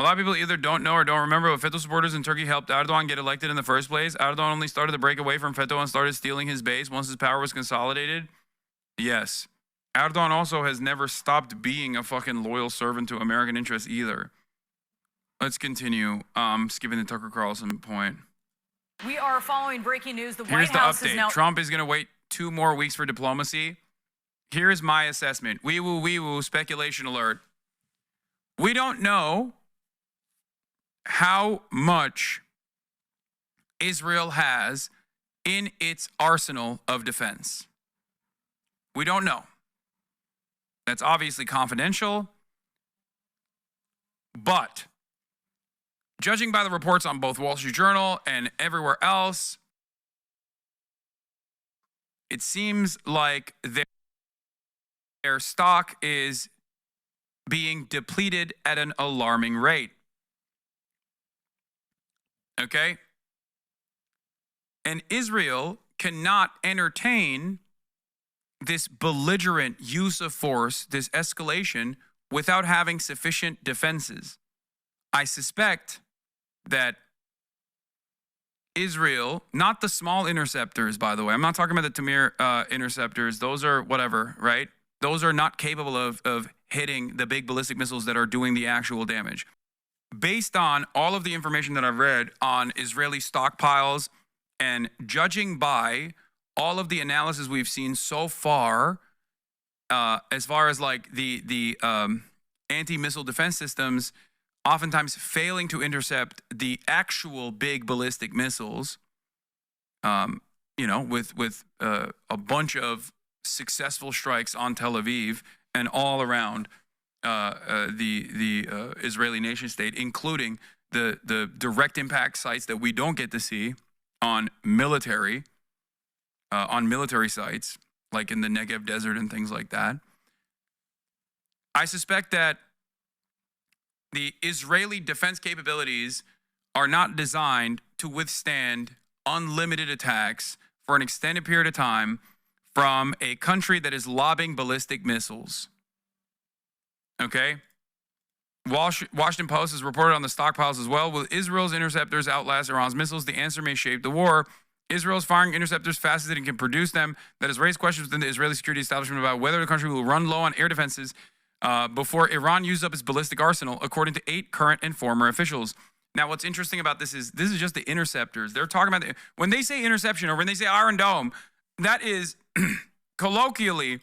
lot of people either don't know or don't remember, but FETÖ supporters in Turkey helped Erdogan get elected in the first place. Erdogan only started to break away from FETÖ and started stealing his base once his power was consolidated. Yes. Erdogan also has never stopped being a fucking loyal servant to American interests either. Let's continue. Skipping the Tucker Carlson point. We are following breaking news. The Here's White House the update. is now... Trump is going to wait 2 more weeks for diplomacy. Here's my assessment. Wee woo, speculation alert. We don't know how much Israel has in its arsenal of defense. We don't know. That's obviously confidential. But judging by the reports on both Wall Street Journal and everywhere else, it seems like their stock is being depleted at an alarming rate. Okay? And Israel cannot entertain this belligerent use of force, this escalation, without having sufficient defenses. I suspect that Israel, not the small interceptors, by the way. I'm not talking about the Tamir interceptors. Those are whatever, right? Those are not capable of hitting the big ballistic missiles that are doing the actual damage. Based on all of the information that I've read on Israeli stockpiles and judging by all of the analysis we've seen so far, as far as like the anti-missile defense systems oftentimes failing to intercept the actual big ballistic missiles, with a bunch of successful strikes on Tel Aviv and all around the Israeli nation state, including the direct impact sites that we don't get to see on military sites, like in the Negev desert and things like that. I suspect that the Israeli defense capabilities are not designed to withstand unlimited attacks for an extended period of time from a country that is lobbing ballistic missiles. Okay? Washington Post has reported on the stockpiles as well. Will Israel's interceptors outlast Iran's missiles? The answer may shape the war. Israel's firing interceptors faster than it can produce them. That has raised questions within the Israeli security establishment about whether the country will run low on air defenses before Iran uses up its ballistic arsenal, according to 8 current and former officials. Now, what's interesting about this is just the interceptors. They're talking about, when they say interception or when they say Iron Dome, that is colloquially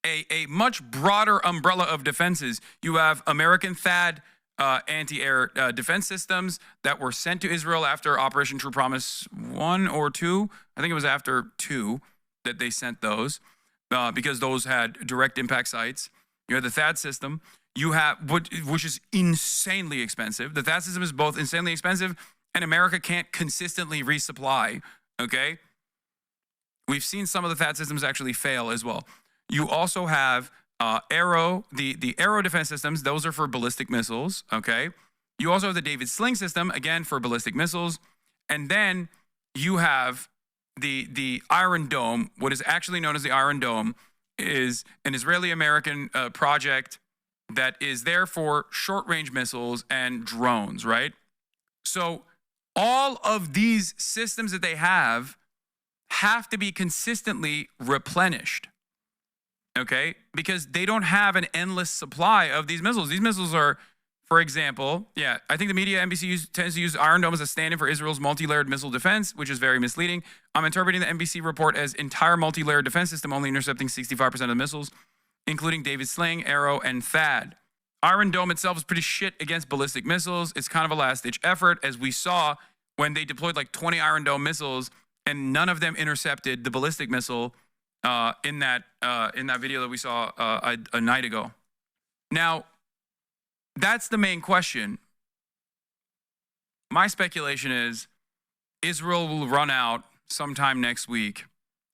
a much broader umbrella of defenses. You have American THAAD anti-air defense systems that were sent to Israel after Operation True Promise 1 or 2. I think it was after 2 that they sent those because those had direct impact sites. You have the THAAD system. You have, which is insanely expensive. The THAAD system is both insanely expensive and America can't consistently resupply, okay? We've seen some of the THAAD systems actually fail as well. You also have Arrow, the Arrow defense systems. Those are for ballistic missiles, okay? You also have the David Sling system, again, for ballistic missiles. And then you have the Iron Dome. What is actually known as the Iron Dome is an Israeli-American project that is there for short-range missiles and drones, right? So all of these systems that they have to be consistently replenished, okay? Because they don't have an endless supply of these missiles. These missiles are, for example, I think the media, NBC tends to use Iron Dome as a stand-in for Israel's multi-layered missile defense, which is very misleading. I'm interpreting the NBC report as entire multi-layered defense system only intercepting 65% of the missiles, including David Sling, Arrow, and THAAD. Iron Dome itself is pretty shit against ballistic missiles. It's kind of a last-ditch effort, as we saw when they deployed like 20 Iron Dome missiles, and none of them intercepted the ballistic missile in that video that we saw a night ago. Now, that's the main question. My speculation is Israel will run out sometime next week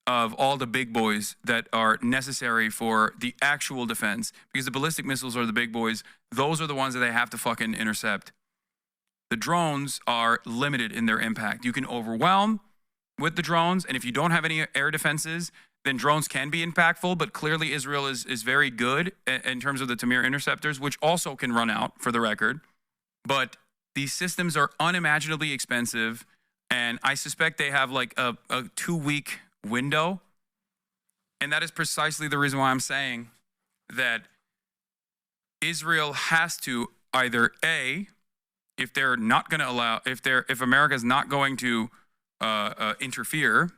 of all the big boys that are necessary for the actual defense, because the ballistic missiles are the big boys. Those are the ones that they have to fucking intercept. The drones are limited in their impact. You can overwhelm with the drones, and if you don't have any air defenses, then drones can be impactful. But clearly, Israel is very good in terms of the Tamir interceptors, which also can run out, for the record. But these systems are unimaginably expensive, and I suspect they have like a 2-week window. And that is precisely the reason why I'm saying that Israel has to either A, if they're not going to allow, if America is not going to interfere,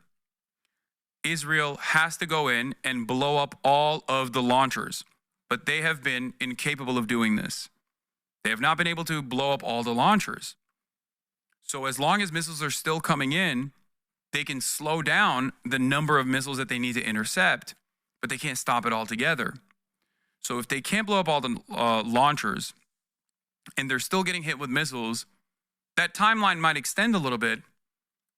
Israel has to go in and blow up all of the launchers. But they have been incapable of doing this. They have not been able to blow up all the launchers. So as long as missiles are still coming in, they can slow down the number of missiles that they need to intercept, but they can't stop it altogether. So if they can't blow up all the launchers and they're still getting hit with missiles, that timeline might extend a little bit,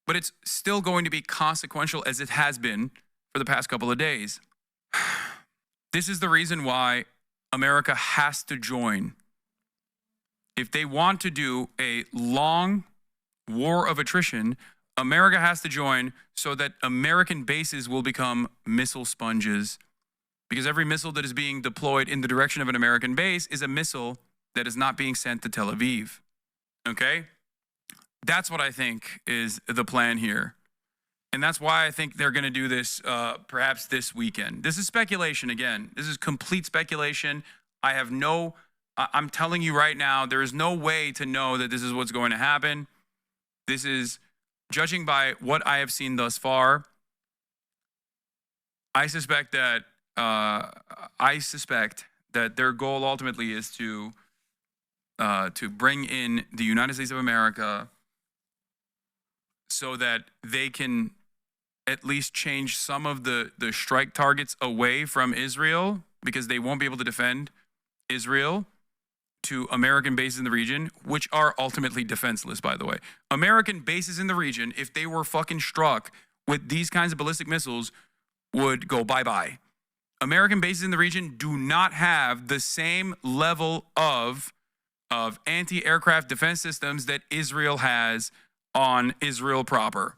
but it's still going to be consequential as it has been for the past couple of days. This is the reason why America has to join. If they want to do a long war of attrition, America has to join so that American bases will become missile sponges. Because every missile that is being deployed in the direction of an American base is a missile that is not being sent to Tel Aviv. Okay? That's what I think is the plan here. And that's why I think they're going to do this perhaps this weekend. This is speculation again. This is complete speculation. I'm telling you right now, there is no way to know that this is what's going to happen. This is, judging by what I have seen thus far, I suspect that their goal ultimately is to bring in the United States of America so that they can at least change some of the strike targets away from Israel, because they won't be able to defend Israel, to American bases in the region, which are ultimately defenseless, by the way. American bases in the region, if they were fucking struck with these kinds of ballistic missiles, would go bye-bye. American bases in the region do not have the same level of anti-aircraft defense systems that Israel has on Israel proper.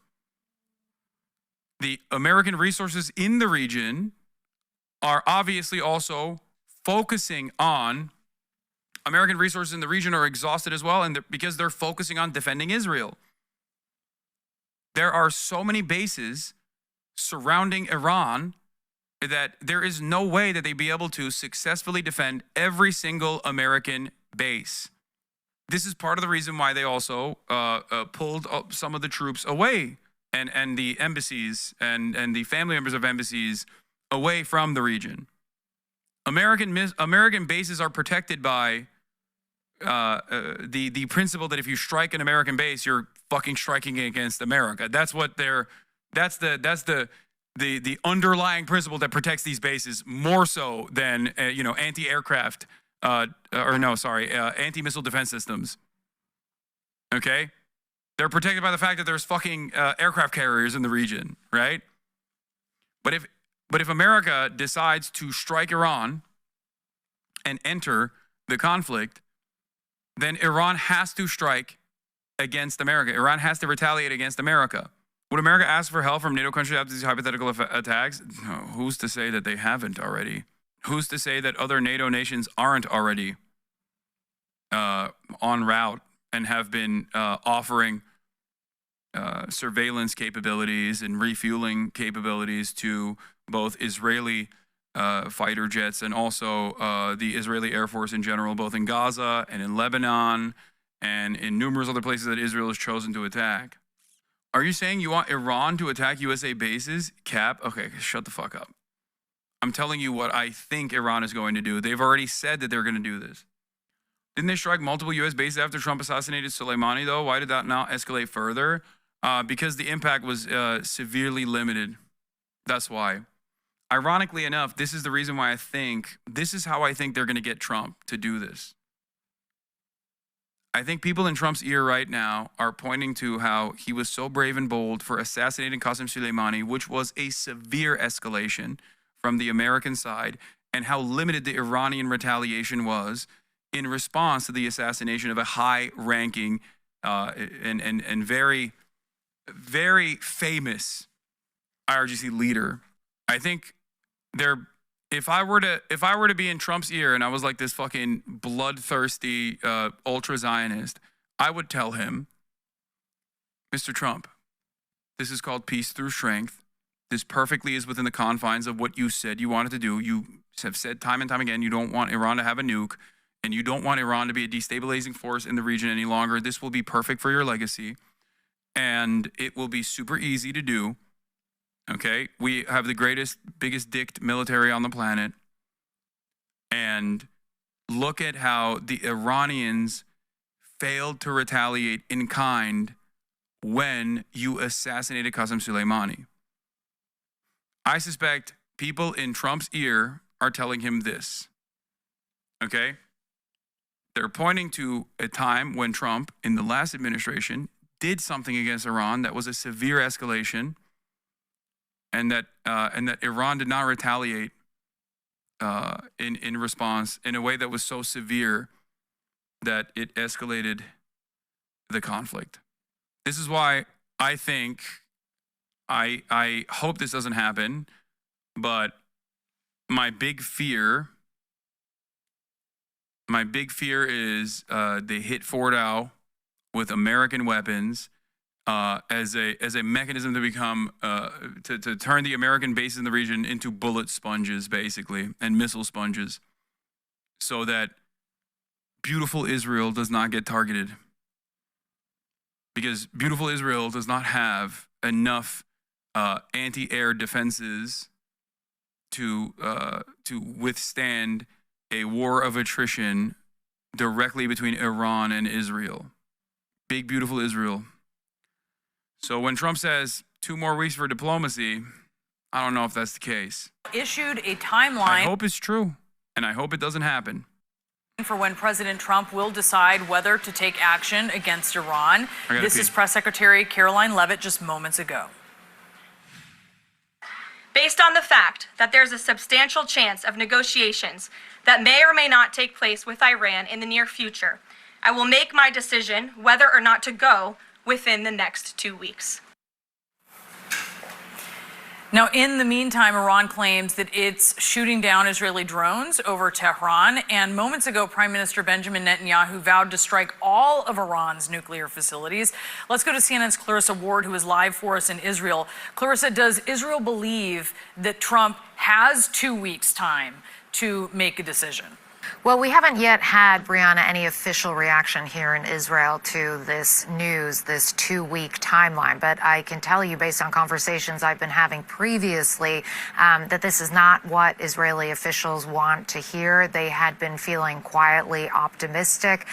The American resources in the region are obviously also focusing on, American resources in the region are exhausted as well, and because they're focusing on defending Israel. There are so many bases surrounding Iran that there is no way that they'd be able to successfully defend every single American base. This is part of the reason why they also pulled some of the troops away, and the embassies and the family members of embassies away from the region. American bases are protected by the principle that if you strike an American base, you're fucking striking against America. That's the underlying principle that protects these bases more so than anti-aircraft anti-missile defense systems. Okay, they're protected by the fact that there's fucking aircraft carriers in the region, right? But if America decides to strike Iran and enter the conflict, then Iran has to strike against America. Iran has to retaliate against America. Would America ask for help from NATO countries after these hypothetical attacks? No, who's to say that they haven't already? Who's to say that other NATO nations aren't already en route and have been offering surveillance capabilities and refueling capabilities to both Israeli fighter jets and also the Israeli Air Force in general, both in Gaza and in Lebanon and in numerous other places that Israel has chosen to attack? Are you saying you want Iran to attack USA bases? Cap? Okay, shut the fuck up. I'm telling you what I think Iran is going to do. They've already said that they're going to do this. Didn't they strike multiple U.S. bases after Trump assassinated Soleimani, though? Why did that not escalate further? Because the impact was severely limited. That's why. Ironically enough, this is the reason why this is how I think they're going to get Trump to do this. I think people in Trump's ear right now are pointing to how he was so brave and bold for assassinating Qasem Soleimani, which was a severe escalation from the American side, and how limited the Iranian retaliation was in response to the assassination of a high-ranking and very, very famous IRGC leader I think if I were to be in Trump's ear and I was like this fucking bloodthirsty ultra Zionist, I would tell him, Mr. Trump, this is called peace through strength. This perfectly is within the confines of what you said you wanted to do. You have said time and time again you don't want Iran to have a nuke, and you don't want Iran to be a destabilizing force in the region any longer. This will be perfect for your legacy, and it will be super easy to do. Okay? We have the biggest dicked military on the planet, and look at how the Iranians failed to retaliate in kind when you assassinated Qasem Soleimani. I suspect people in Trump's ear are telling him this, okay? They're pointing to a time when Trump, in the last administration, did something against Iran that was a severe escalation, and that Iran did not retaliate in response in a way that was so severe that it escalated the conflict. This is why I think I hope this doesn't happen, but my big fear is they hit Fordow with American weapons as a mechanism to become to turn the American bases in the region into bullet sponges, basically, and missile sponges, so that beautiful Israel does not get targeted, because beautiful Israel does not have enough anti-air defenses to withstand a war of attrition directly between Iran and Israel. Big, beautiful Israel. So when Trump says 2 more weeks for diplomacy, I don't know if that's the case. Issued a timeline. I hope it's true, and I hope it doesn't happen. For when President Trump will decide whether to take action against Iran. This is Press Secretary Caroline Leavitt just moments ago. Based on the fact that there's a substantial chance of negotiations that may or may not take place with Iran in the near future, I will make my decision whether or not to go within the next 2 weeks. Now, in the meantime, Iran claims that it's shooting down Israeli drones over Tehran. And moments ago, Prime Minister Benjamin Netanyahu vowed to strike all of Iran's nuclear facilities. Let's go to CNN's Clarissa Ward, who is live for us in Israel. Clarissa, does Israel believe that Trump has 2 weeks' time to make a decision? Well, we haven't yet had, Brianna, any official reaction here in Israel to this news, this 2-week timeline. But I can tell you, based on conversations I've been having previously, that this is not what Israeli officials want to hear. They had been feeling quietly optimistic.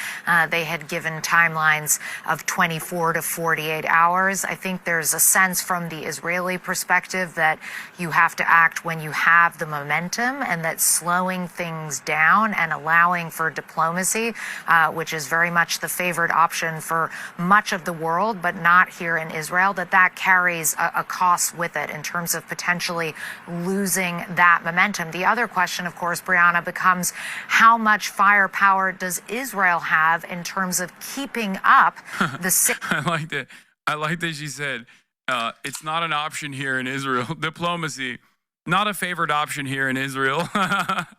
They had given timelines of 24 to 48 hours. I think there's a sense from the Israeli perspective that you have to act when you have the momentum, and that slowing things down and allowing for diplomacy, which is very much the favored option for much of the world, but not here in Israel, that carries a cost with it in terms of potentially losing that momentum. The other question, of course, Brianna, becomes how much firepower does Israel have in terms of keeping up the... I like that she said, it's not an option here in Israel. Diplomacy. Not a favored option here in Israel.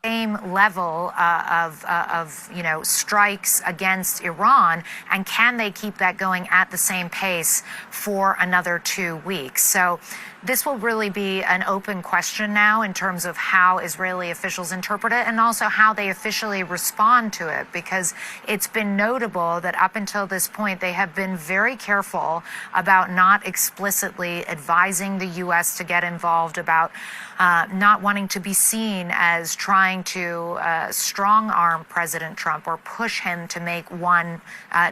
Same level of strikes against Iran, and can they keep that going at the same pace for another 2 weeks? So this will really be an open question now in terms of how Israeli officials interpret it, and also how they officially respond to it, because it's been notable that up until this point they have been very careful about not explicitly advising the U.S. to get involved, about not wanting to be seen as trying to strong-arm President Trump or push him to make one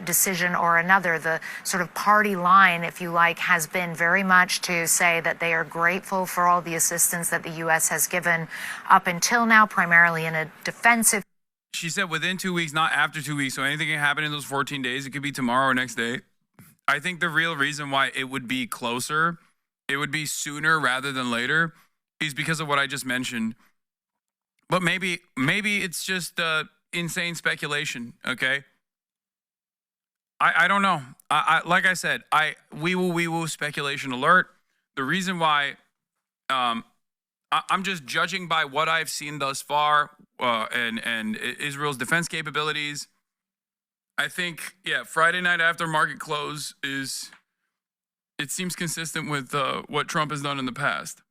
decision or another. The sort of party line, if you like, has been very much to say that they are grateful for all the assistance that the U.S. has given up until now, primarily in a defensive. She said within 2 weeks, not after 2 weeks. So anything can happen in those 14 days. It could be tomorrow or next day. I think the real reason why it would be closer, it would be sooner rather than later, is because of what I just mentioned. But maybe it's just insane speculation, okay? I don't know. Like I said, wee woo speculation alert. The reason why I'm I'm just judging by what I've seen thus far, and Israel's defense capabilities. I think, yeah, Friday night after market close it seems consistent with what Trump has done in the past.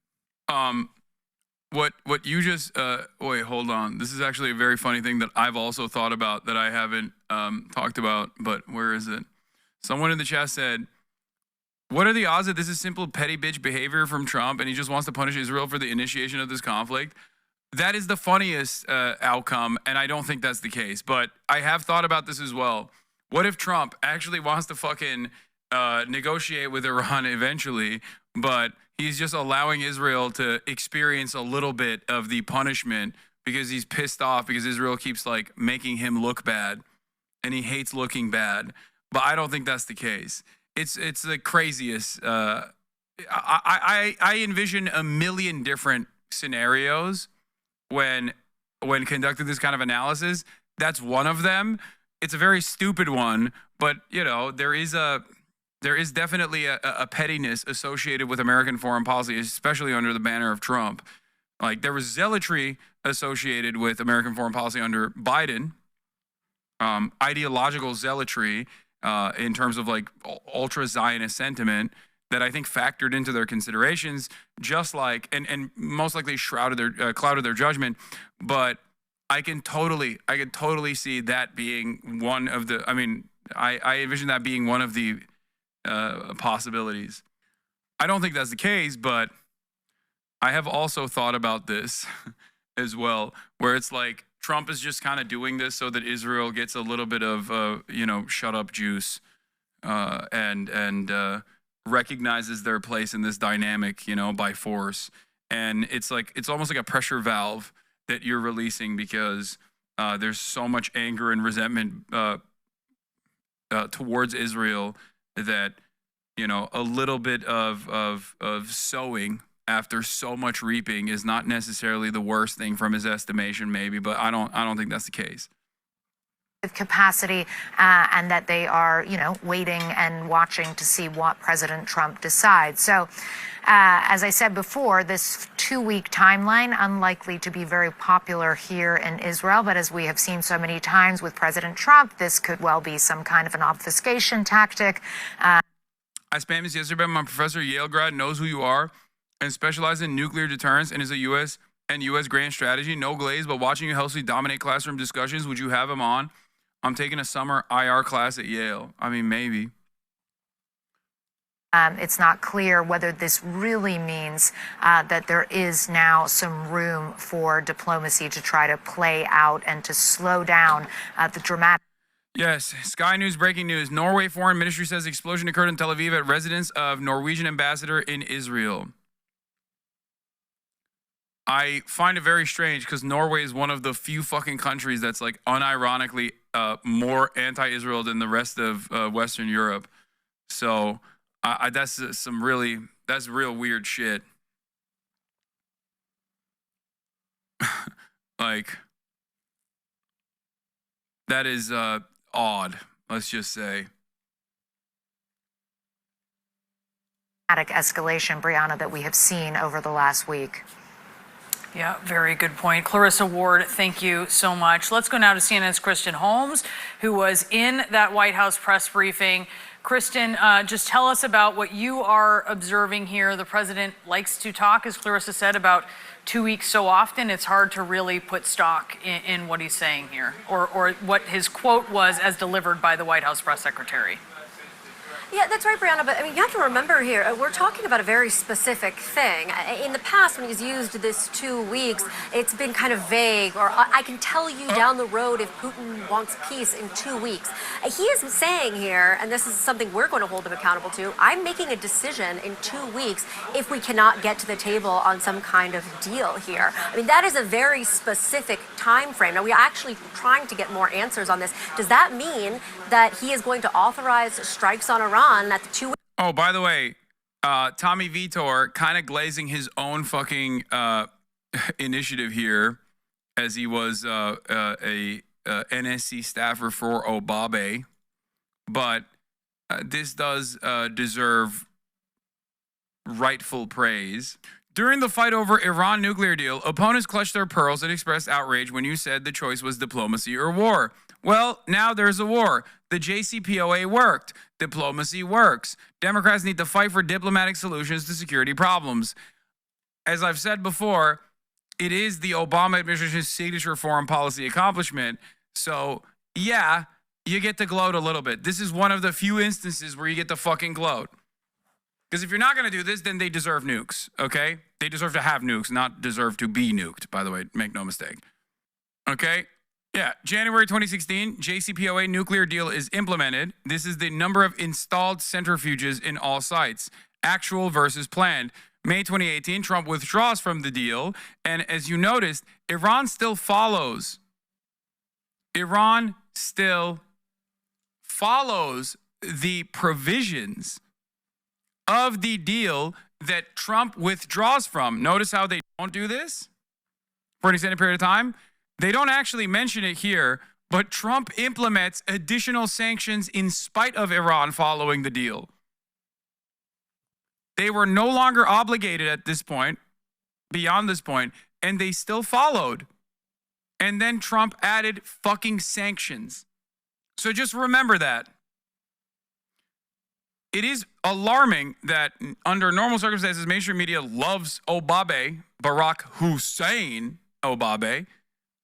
What you just wait, hold on. This is actually a very funny thing that I've also thought about that I haven't talked about. But where is it? Someone in the chat said, "What are the odds that this is simple petty bitch behavior from Trump, and he just wants to punish Israel for the initiation of this conflict?" That is the funniest outcome, and I don't think that's the case. But I have thought about this as well. What if Trump actually wants to fucking negotiate with Iran eventually, but he's just allowing Israel to experience a little bit of the punishment because he's pissed off because Israel keeps like making him look bad, and he hates looking bad. But I don't think that's the case. It's the craziest. I envision a million different scenarios when conducting this kind of analysis. That's one of them. It's a very stupid one, but there is definitely a pettiness associated with American foreign policy, especially under the banner of Trump. Like, there was zealotry associated with American foreign policy under Biden, ideological zealotry in terms of like ultra Zionist sentiment that I think factored into their considerations, just like and most likely clouded their judgment. But I could totally see that being one of the. I envision that being one of the possibilities. I don't think that's the case, but I have also thought about this as well, where it's like Trump is just kind of doing this so that Israel gets a little bit of shut up juice and recognizes their place in this dynamic, by force. And it's almost like a pressure valve that you're releasing because there's so much anger and resentment towards Israel that a little bit of sowing after so much reaping is not necessarily the worst thing from his estimation, maybe, but I don't think that's the case. Capacity and that they are, waiting and watching to see what President Trump decides. So, as I said before, this 2-week timeline unlikely to be very popular here in Israel, but as we have seen so many times with President Trump, this could well be some kind of an obfuscation tactic. I spammed this yesterday. My professor at Yale grad knows who you are and specializes in nuclear deterrence and is a U.S. grand strategy. No glaze, but watching you healthily dominate classroom discussions. Would you have him on? I'm taking a summer IR class at Yale. Maybe. It's not clear whether this really means that there is now some room for diplomacy to try to play out and to slow down the dramatic. Yes, Sky News breaking news. Norway Foreign Ministry says explosion occurred in Tel Aviv at residence of Norwegian ambassador in Israel. I find it very strange because Norway is one of the few fucking countries that's like unironically more anti-Israel than the rest of Western Europe. So that's real weird shit. Like, that is odd, let's just say. Escalation, Brianna, that we have seen over the last week. Yeah, very good point. Clarissa Ward, thank you so much. Let's go now to CNN's Kristen Holmes, who was in that White House press briefing. Kristen, just tell us about what you are observing here. The president likes to talk, as Clarissa said, about 2 weeks so often. It's hard to really put stock in what he's saying here, or what his quote was as delivered by the White House press secretary. Yeah, that's right, Brianna. But you have to remember here, we're talking about a very specific thing. In the past, when he's used this 2 weeks, it's been kind of vague, or I can tell you down the road if Putin wants peace in 2 weeks. He is saying here, and this is something we're going to hold him accountable to, I'm making a decision in 2 weeks if we cannot get to the table on some kind of deal here. That is a very specific time frame. Now, we're actually trying to get more answers on this. Does that mean that he is going to authorize strikes on Iran at the 2 weeks? Oh, by the way, Tommy Vitor kind of glazing his own fucking initiative here, as he was a NSC staffer for Obabe. But this does deserve rightful praise. During the fight over Iran nuclear deal, opponents clutched their pearls and expressed outrage when you said the choice was diplomacy or war. Well, now there's a war. The JCPOA worked. Diplomacy works. Democrats need to fight for diplomatic solutions to security problems. As I've said before, it is the Obama administration's signature foreign policy accomplishment. So, yeah, you get to gloat a little bit. This is one of the few instances where you get to fucking gloat. Because if you're not going to do this, then they deserve nukes, okay? They deserve to have nukes, not deserve to be nuked, by the way. Make no mistake. Okay? Yeah, January 2016, JCPOA nuclear deal is implemented. This is the number of installed centrifuges in all sites. Actual versus planned. May 2018, Trump withdraws from the deal. And as you noticed, Iran still follows. Iran still follows the provisions of the deal that Trump withdraws from. Notice how they don't do this for an extended period of time. They don't actually mention it here, but Trump implements additional sanctions in spite of Iran following the deal. They were no longer obligated at this point, beyond this point, and they still followed. And then Trump added fucking sanctions. So just remember that. It is alarming that under normal circumstances, mainstream media loves Obabe, Barack Hussein Obabe,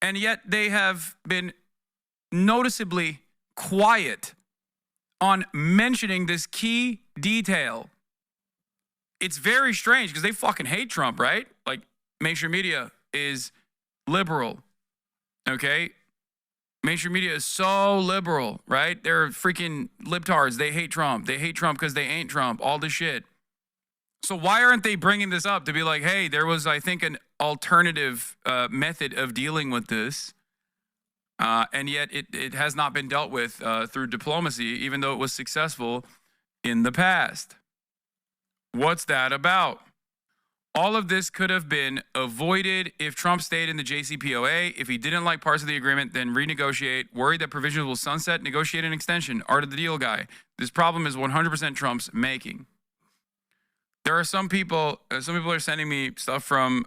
and yet they have been noticeably quiet on mentioning this key detail. It's very strange because they fucking hate Trump, right? Like, mainstream media is liberal, okay? Mainstream media is so liberal, right? They're freaking libtards. They hate Trump. They hate Trump because they ain't Trump. All this shit. So why aren't they bringing this up to be like, hey, there was, I think, an alternative method of dealing with this, and yet it has not been dealt with through diplomacy, even though it was successful in the past. What's that about? All of this could have been avoided if Trump stayed in the JCPOA. If he didn't like parts of the agreement, then renegotiate. Worried that provisions will sunset, negotiate an extension. Art of the deal guy. This problem is 100% Trump's making. There are some people are sending me stuff from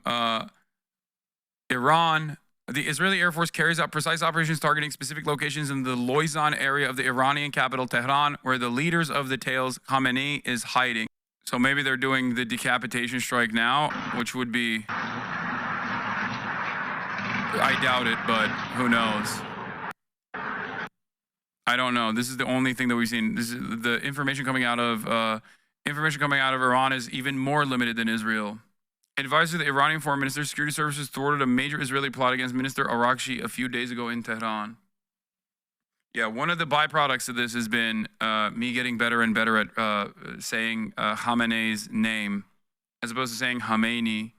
Iran. The Israeli Air Force carries out precise operations targeting specific locations in the Loizan area of the Iranian capital, Tehran, where the leaders of the tails, Khamenei, is hiding. So maybe they're doing the decapitation strike now, which would be, I doubt it, but who knows? I don't know. This is the only thing that we've seen. This is the information coming out of Iran is even more limited than Israel. Advisor to the Iranian foreign minister, security services thwarted a major Israeli plot against Minister Arakshi a few days ago in Tehran. Yeah, one of the byproducts of this has been me getting better and better at saying Khamenei's name as opposed to saying Khamenei.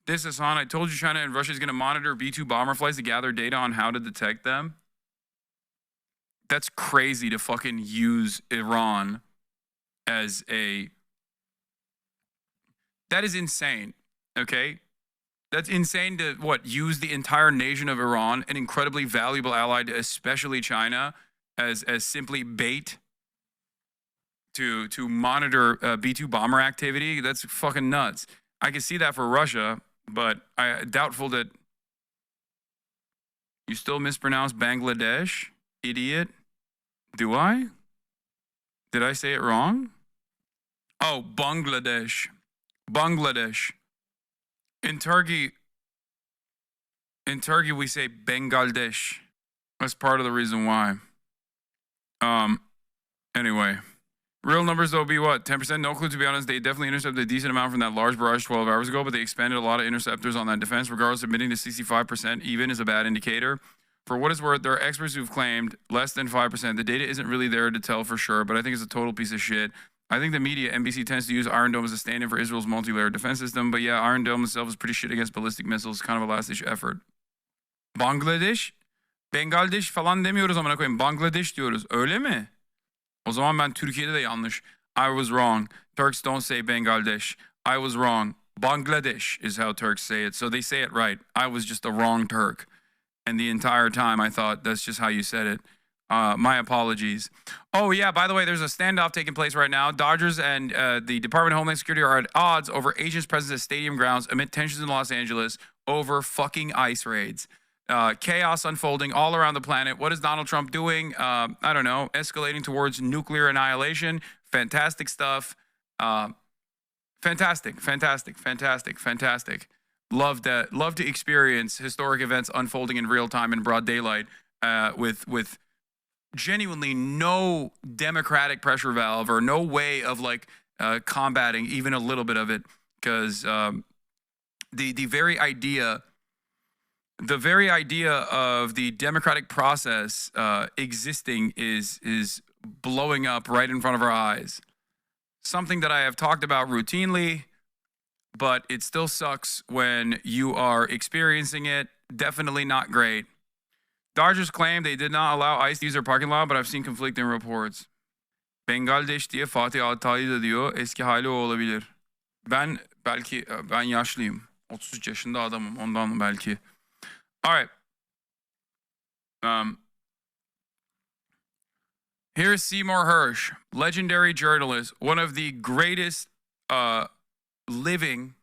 This, Hassan, I told you China and Russia is going to monitor B-2 bomber flights to gather data on how to detect them. That's crazy to fucking use Iran as a... That is insane, okay? That's insane to, use the entire nation of Iran, an incredibly valuable ally to especially China, as simply bait to monitor B-2 bomber activity. That's fucking nuts. I can see that for Russia, but I'm doubtful that... You still mispronounce Bangladesh, idiot? Do I? Did I say it wrong? Oh, Bangladesh. Bangladesh. In Turkey, we say Bangladesh. That's part of the reason why. Anyway. Real numbers, though, be what? 10%? No clue, to be honest. They definitely intercepted a decent amount from that large barrage 12 hours ago, but they expanded a lot of interceptors on that defense. Regardless, admitting to 65% even is a bad indicator. For what it's worth, there are experts who've claimed less than 5%. The data isn't really there to tell for sure, but I think it's a total piece of shit. I think the media, NBC, tends to use Iron Dome as a stand-in for Israel's multi-layered defense system. But yeah, Iron Dome itself is pretty shit against ballistic missiles. Kind of a last-ditch effort. Bangladesh? Bangladesh falan demiyoruz amına koyayım. Bangladesh diyoruz. Öyle mi? O zaman ben Türkiye'de de yanlış. I was wrong. Turks don't say Bangladesh. I was wrong. Bangladesh is how Turks say it. So they say it right. I was just a wrong Turk. And the entire time I thought that's just how you said it. My apologies. Oh, yeah, by the way, there's a standoff taking place right now. Dodgers and the Department of Homeland Security are at odds over agents' presence at stadium grounds amid tensions in Los Angeles over fucking ICE raids. Chaos unfolding all around the planet. What is Donald Trump doing? I don't know. Escalating towards nuclear annihilation. Fantastic stuff. Fantastic. Love to experience historic events unfolding in real time in broad daylight with genuinely no democratic pressure valve or no way of like combating even a little bit of it, because the very idea of the democratic process existing is blowing up right in front of our eyes. Something that I have talked about routinely, but it still sucks when you are experiencing it. Definitely not great. Dodgers claim they did not allow ICE to use their parking lot, but I've seen conflicting reports. Bengaldeş diye Fatih Altaylı da diyor, eski hali o olabilir. Ben yaşlıyım. 33 yaşında adamım, ondan belki. All right. Here's Seymour Hersh, legendary journalist, one of the greatest living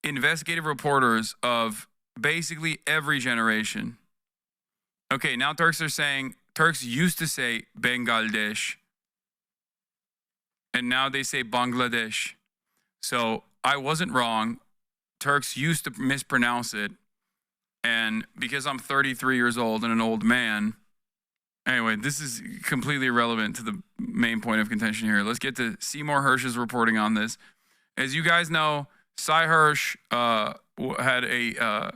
investigative reporters of basically every generation. Okay, now Turks used to say Bangladesh, and now they say Bangladesh. So I wasn't wrong. Turks used to mispronounce it. And because I'm 33 years old and an old man, anyway, this is completely irrelevant to the main point of contention here. Let's get to Seymour Hersh's reporting on this. As you guys know, Cy Hersh had a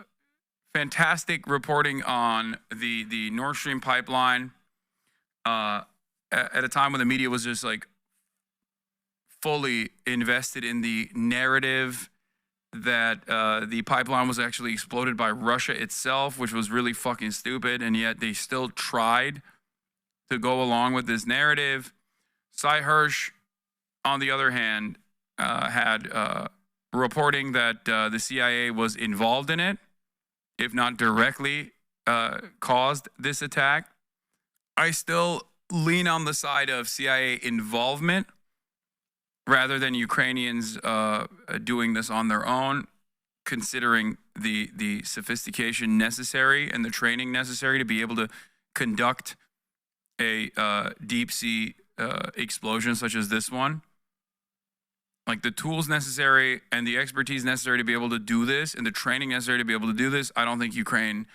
fantastic reporting on the Nord Stream pipeline at a time when the media was just like fully invested in the narrative that the pipeline was actually exploded by Russia itself, which was really fucking stupid, and yet they still tried to go along with this narrative. Cy Hersh, on the other hand, had reporting that the CIA was involved in it, if not directly caused this attack. I still lean on the side of CIA involvement rather than Ukrainians doing this on their own, considering the sophistication necessary and the training necessary to be able to conduct a deep sea explosion such as this one. Like the tools necessary and the expertise necessary to be able to do this and the training necessary to be able to do this, I don't think Ukraine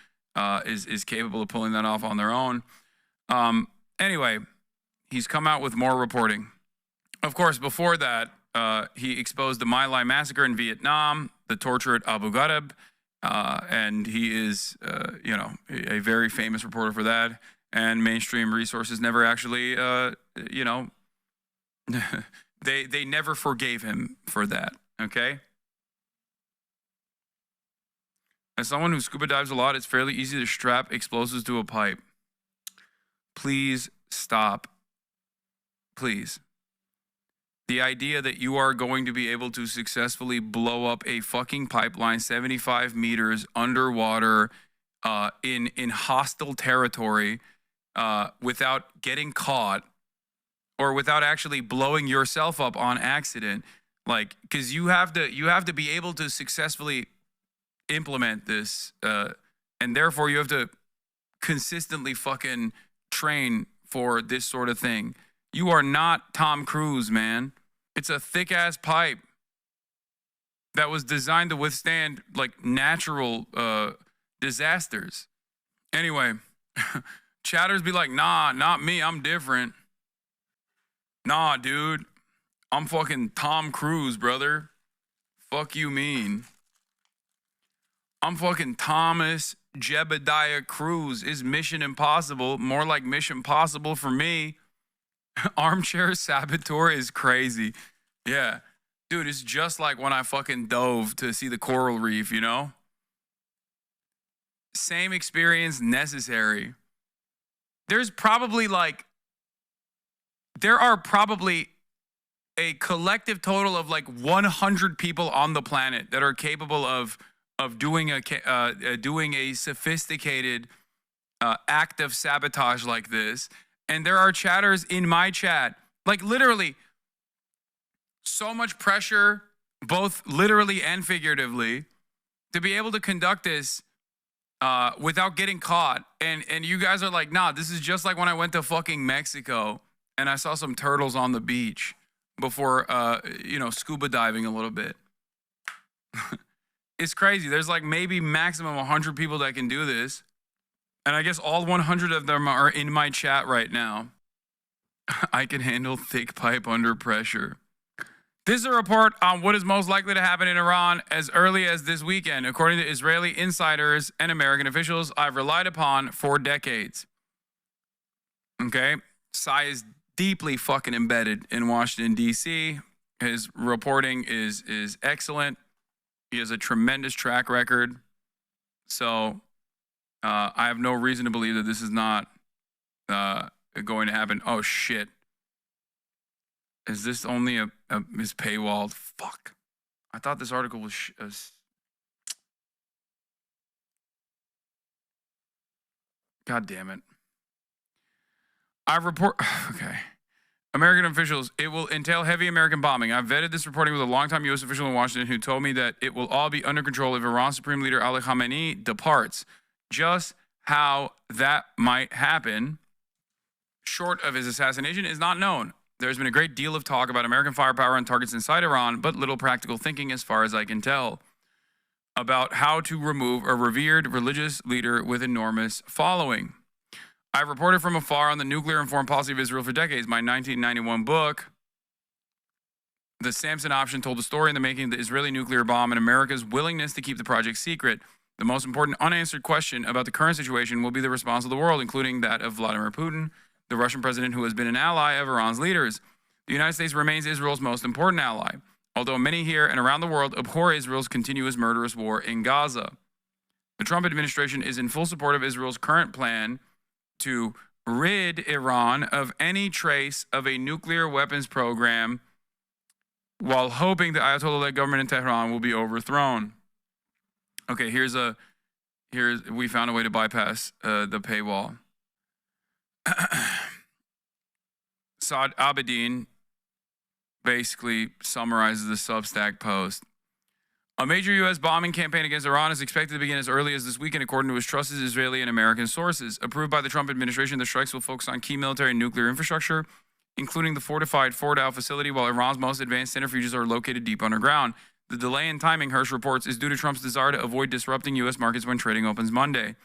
is capable of pulling that off on their own. Anyway, he's come out with more reporting. Of course, before that, he exposed the My Lai massacre in Vietnam, the torture at Abu Ghraib, and he is, a very famous reporter for that. And mainstream resources never actually, they never forgave him for that. Okay. As someone who scuba dives a lot, it's fairly easy to strap explosives to a pipe. Please stop. Please. The idea that you are going to be able to successfully blow up a fucking pipeline 75 meters underwater in hostile territory without getting caught or without actually blowing yourself up on accident, like, because you have to be able to successfully implement this, and therefore you have to consistently fucking train for this sort of thing. You are not Tom Cruise, man. It's a thick ass pipe that was designed to withstand like natural disasters. Anyway, chatters be like, nah, not me. I'm different. Nah, dude. I'm fucking Tom Cruise, brother. Fuck you mean. I'm fucking Thomas Jebediah Cruz. Is Mission Impossible. More like Mission Possible for me. Armchair Saboteur is crazy. Yeah. Dude, it's just like when I fucking dove to see the coral reef, you know? Same experience necessary. There are probably a collective total of like 100 people on the planet that are capable of doing a sophisticated act of sabotage like this. And there are chatters in my chat, like literally so much pressure, both literally and figuratively, to be able to conduct this without getting caught. And you guys are like, nah, this is just like when I went to fucking Mexico and I saw some turtles on the beach before, scuba diving a little bit. It's crazy. There's like maybe maximum 100 people that can do this. And I guess all 100 of them are in my chat right now. I can handle thick pipe under pressure. This is a report on what is most likely to happen in Iran as early as this weekend, according to Israeli insiders and American officials I've relied upon for decades. Okay? Sai is deeply fucking embedded in Washington, D.C. His reporting is excellent. He has a tremendous track record. So I have no reason to believe that this is not going to happen. Oh, shit. Is this only is paywalled? Fuck. I thought this article was God damn it. Okay. American officials, it will entail heavy American bombing. I've vetted this reporting with a longtime U.S. official in Washington who told me that it will all be under control if Iran's Supreme Leader Ali Khamenei departs. Just how that might happen, short of his assassination, is not known. There's been a great deal of talk about American firepower on targets inside Iran, but little practical thinking, as far as I can tell, about how to remove a revered religious leader with enormous following. I've reported from afar on the nuclear and foreign policy of Israel for decades. My 1991 book, The Samson Option, told the story in the making of the Israeli nuclear bomb and America's willingness to keep the project secret. The most important unanswered question about the current situation will be the response of the world, including that of Vladimir Putin, the Russian president who has been an ally of Iran's leaders. The United States remains Israel's most important ally, although many here and around the world abhor Israel's continuous murderous war in Gaza. The Trump administration is in full support of Israel's current plan to rid Iran of any trace of a nuclear weapons program while hoping the Ayatollah-led government in Tehran will be overthrown. Okay, we found a way to bypass the paywall. Saad Abedin basically summarizes the Substack post. A major U.S. bombing campaign against Iran is expected to begin as early as this weekend, according to his trusted Israeli and American sources. Approved by the Trump administration, the strikes will focus on key military and nuclear infrastructure, including the fortified Fordow facility, while Iran's most advanced centrifuges are located deep underground. The delay in timing, Hirsch reports, is due to Trump's desire to avoid disrupting U.S. markets when trading opens Monday.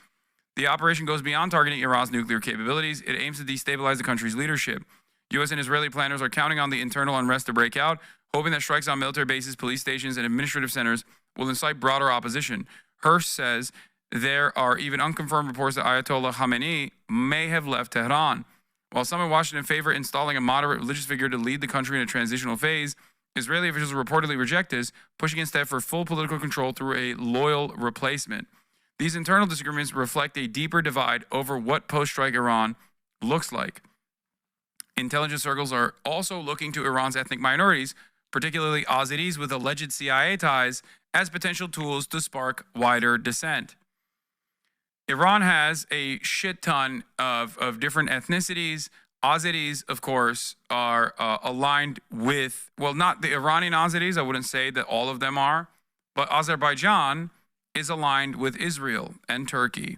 The operation goes beyond targeting Iran's nuclear capabilities. It aims to destabilize the country's leadership. U.S. and Israeli planners are counting on the internal unrest to break out, hoping that strikes on military bases, police stations, and administrative centers will incite broader opposition. Hirsch says there are even unconfirmed reports that Ayatollah Khamenei may have left Tehran. While some in Washington favor installing a moderate religious figure to lead the country in a transitional phase, Israeli officials reportedly reject this, pushing instead for full political control through a loyal replacement. These internal disagreements reflect a deeper divide over what post-strike Iran looks like. Intelligence circles are also looking to Iran's ethnic minorities, particularly Azeris with alleged CIA ties, as potential tools to spark wider dissent. Iran has a shit ton of different ethnicities. Azeris, of course, are aligned with, well, not the Iranian Azeris, I wouldn't say that all of them are, but Azerbaijan is aligned with Israel and Turkey.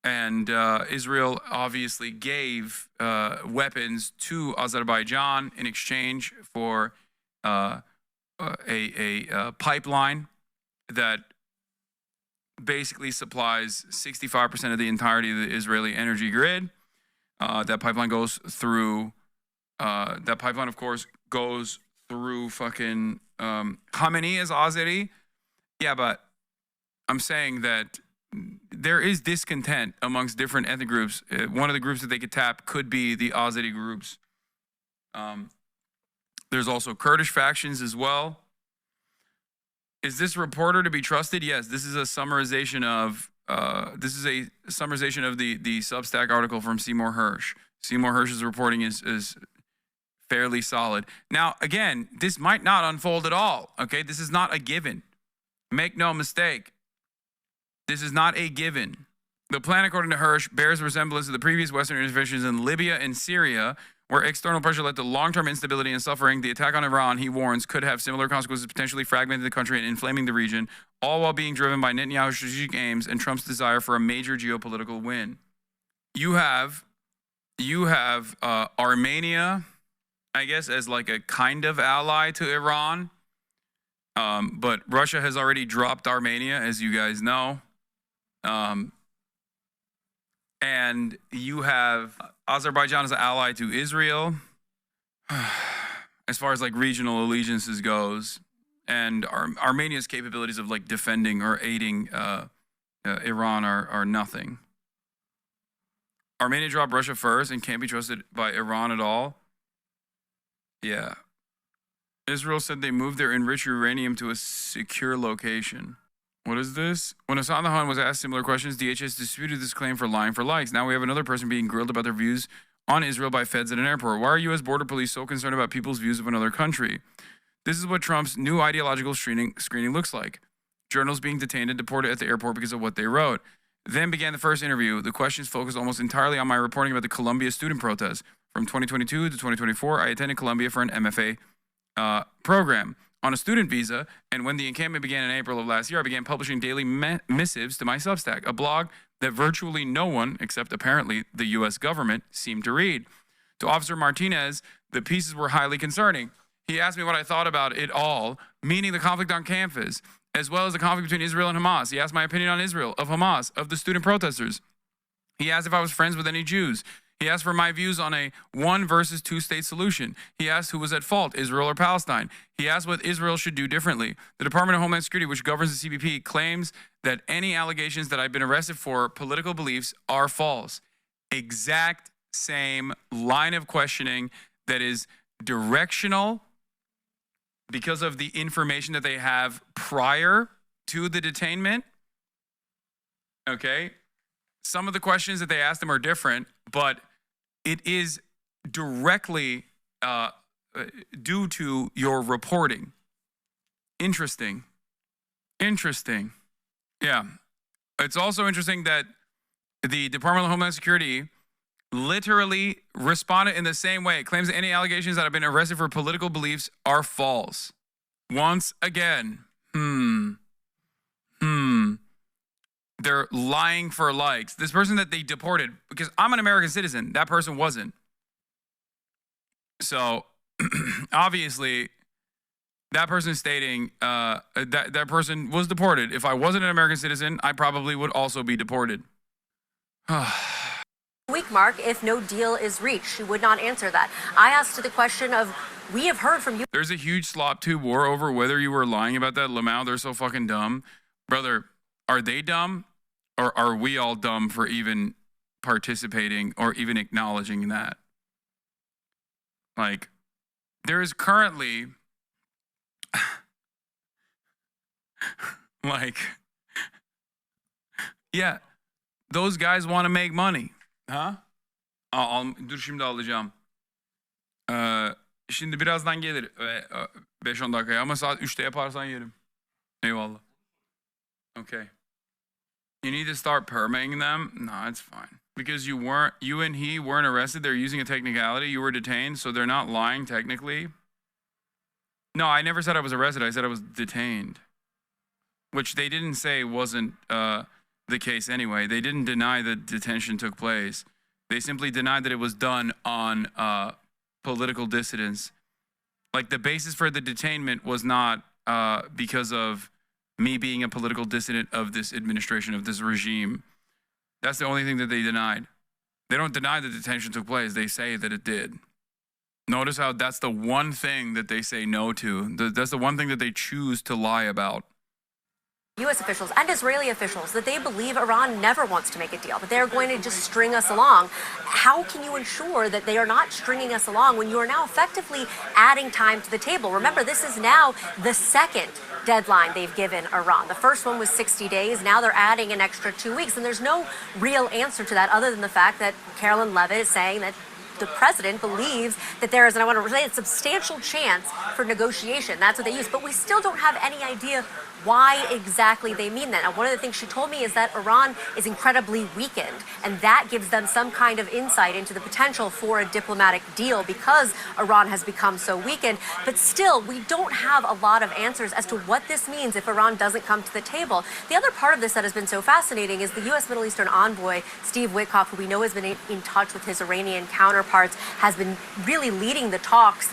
And Israel obviously gave weapons to Azerbaijan in exchange for a pipeline that basically supplies 65% of the entirety of the Israeli energy grid. That pipeline goes through. That pipeline, of course, goes through fucking Khamenei as Azeri. Yeah, but I'm saying that there is discontent amongst different ethnic groups. One of the groups that they could tap could be the Azeri groups. There's also Kurdish factions as well. Is this reporter to be trusted? Yes, this is a summarization of the Substack article from Seymour Hersh. Seymour Hersh's reporting is fairly solid. Now, again, this might not unfold at all. Okay, this is not a given. Make no mistake. This is not a given. The plan, according to Hirsch, bears resemblance to the previous Western interventions in Libya and Syria, where external pressure led to long-term instability and suffering. The attack on Iran, he warns, could have similar consequences, potentially fragmenting the country and inflaming the region, all while being driven by Netanyahu's strategic aims and Trump's desire for a major geopolitical win. You have Armenia, I guess, as like a kind of ally to Iran. But Russia has already dropped Armenia, as you guys know. And you have Azerbaijan as an ally to Israel, as far as like regional allegiances goes, and Armenia's capabilities of like defending or aiding Iran are nothing. Armenia dropped Russia first and can't be trusted by Iran at all. Yeah. Israel said they moved their enriched uranium to a secure location. What is this? When Hassan Khan was asked similar questions, DHS disputed this claim for lying for likes. Now we have another person being grilled about their views on Israel by feds at an airport. Why are U.S. border police so concerned about people's views of another country? This is what Trump's new ideological screening looks like. Journalists being detained and deported at the airport because of what they wrote. Then began the first interview. The questions focused almost entirely on my reporting about the Columbia student protests. From 2022 to 2024, I attended Columbia for an MFA program on a student visa, and when the encampment began in April of last year, I began publishing daily missives to my Substack, a blog that virtually no one, except apparently the U.S. government, seemed to read. To Officer Martinez, the pieces were highly concerning. He asked me what I thought about it all, meaning the conflict on campus, as well as the conflict between Israel and Hamas. He asked my opinion on Israel, of Hamas, of the student protesters. He asked if I was friends with any Jews. He asked for my views on a 1 versus 2 state solution. He asked who was at fault, Israel or Palestine. He asked what Israel should do differently. The Department of Homeland Security, which governs the CBP, claims that any allegations that I've been arrested for political beliefs are false. Exact same line of questioning that is directional because of the information that they have prior to the detainment. Okay? Some of the questions that they asked them are different, but it is directly due to your reporting. Interesting. Yeah. It's also interesting that the Department of Homeland Security literally responded in the same way. It claims that any allegations that have been arrested for political beliefs are false. Once again, they're lying for likes. This person that they deported, because I'm an American citizen, that person wasn't. So obviously, that person stating that person was deported. If I wasn't an American citizen, I probably would also be deported. Week mark, if no deal is reached, she would not answer that. I asked the question of, we have heard from you. There's a huge slop tube war over whether you were lying about that. Lamau, they're so fucking dumb. Brother, are they dumb? Or are we all dumb for even participating or even acknowledging that? Like, there is currently, like, yeah, those guys want to make money. Ha? Dur şimdi alacağım. Şimdi birazdan gelir. 5-10 dakikaya ama saat 3'te yaparsan yerim. Eyvallah. Okay. You need to start permitting them? No, it's fine. Because you and he weren't arrested. They're using a technicality. You were detained, so they're not lying technically. No, I never said I was arrested. I said I was detained. Which they didn't say wasn't the case anyway. They didn't deny that detention took place. They simply denied that it was done on political dissidence. Like, the basis for the detainment was not because of me being a political dissident of this administration, of this regime. That's the only thing that they denied. They don't deny that detention took place. They say that it did. Notice how that's the one thing that they say no to. That's the one thing that they choose to lie about. U.S. officials and Israeli officials that they believe Iran never wants to make a deal, that they're going to just string us along. How can you ensure that they are not stringing us along when you are now effectively adding time to the table? Remember, this is now the second deadline they've given Iran. The first one was 60 days. Now they're adding an extra 2 weeks. And there's no real answer to that other than the fact that Carolyn Levitt is saying that the president believes that there is, and I want to say, a substantial chance for negotiation. That's what they use. But we still don't have any idea why exactly they mean that. Now, one of the things she told me is that Iran is incredibly weakened, and that gives them some kind of insight into the potential for a diplomatic deal because Iran has become so weakened. But still, we don't have a lot of answers as to what this means if Iran doesn't come to the table. The other part of this that has been so fascinating is the U.S. Middle Eastern envoy, Steve Witkoff, who we know has been in touch with his Iranian counterparts, has been really leading the talks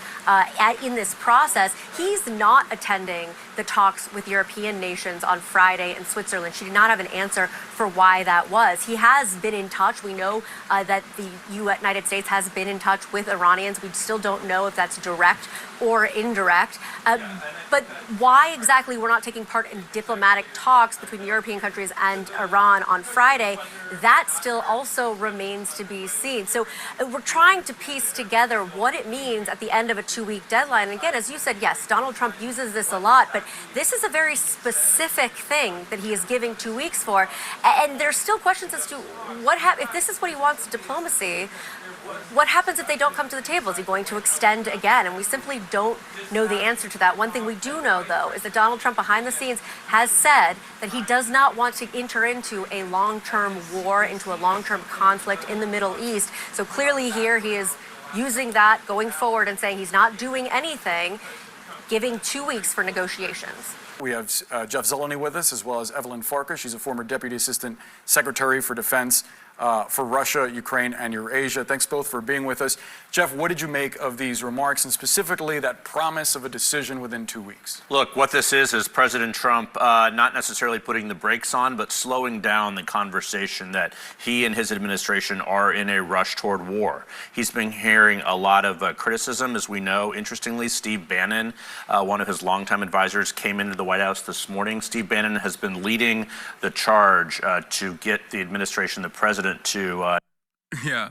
in this process. He's not attending the talks with European nations on Friday in Switzerland. She did not have an answer for why that was. He has been in touch. We know that the United States has been in touch with Iranians. We still don't know if that's direct or indirect. But why exactly we're not taking part in diplomatic talks between European countries and Iran on Friday, that still also remains to be seen. So we're trying to piece together what it means at the end of a 2-week deadline. And again, as you said, yes, Donald Trump uses this a lot, but this is a very specific thing that he is giving 2 weeks for. And there's still questions as to what happens if this is what he wants diplomacy. What happens if they don't come to the table? Is he going to extend again? And we simply don't know the answer to that. One thing we do know, though, is that Donald Trump behind the scenes has said that he does not want to enter into a long-term war, into a long-term conflict in the Middle East. So clearly here he is using that going forward and saying he's not doing anything, giving 2 weeks for negotiations. We have Jeff Zeleny with us, as well as Evelyn Farkas. She's a former Deputy Assistant Secretary for Defense for Russia, Ukraine, and Eurasia. Thanks both for being with us. Jeff, what did you make of these remarks, and specifically that promise of a decision within 2 weeks? Look, what this is President Trump not necessarily putting the brakes on, but slowing down the conversation that he and his administration are in a rush toward war. He's been hearing a lot of criticism, as we know. Interestingly, Steve Bannon, one of his longtime advisors, came into the White House this morning. Steve Bannon has been leading the charge to get the administration, the president, to Yeah.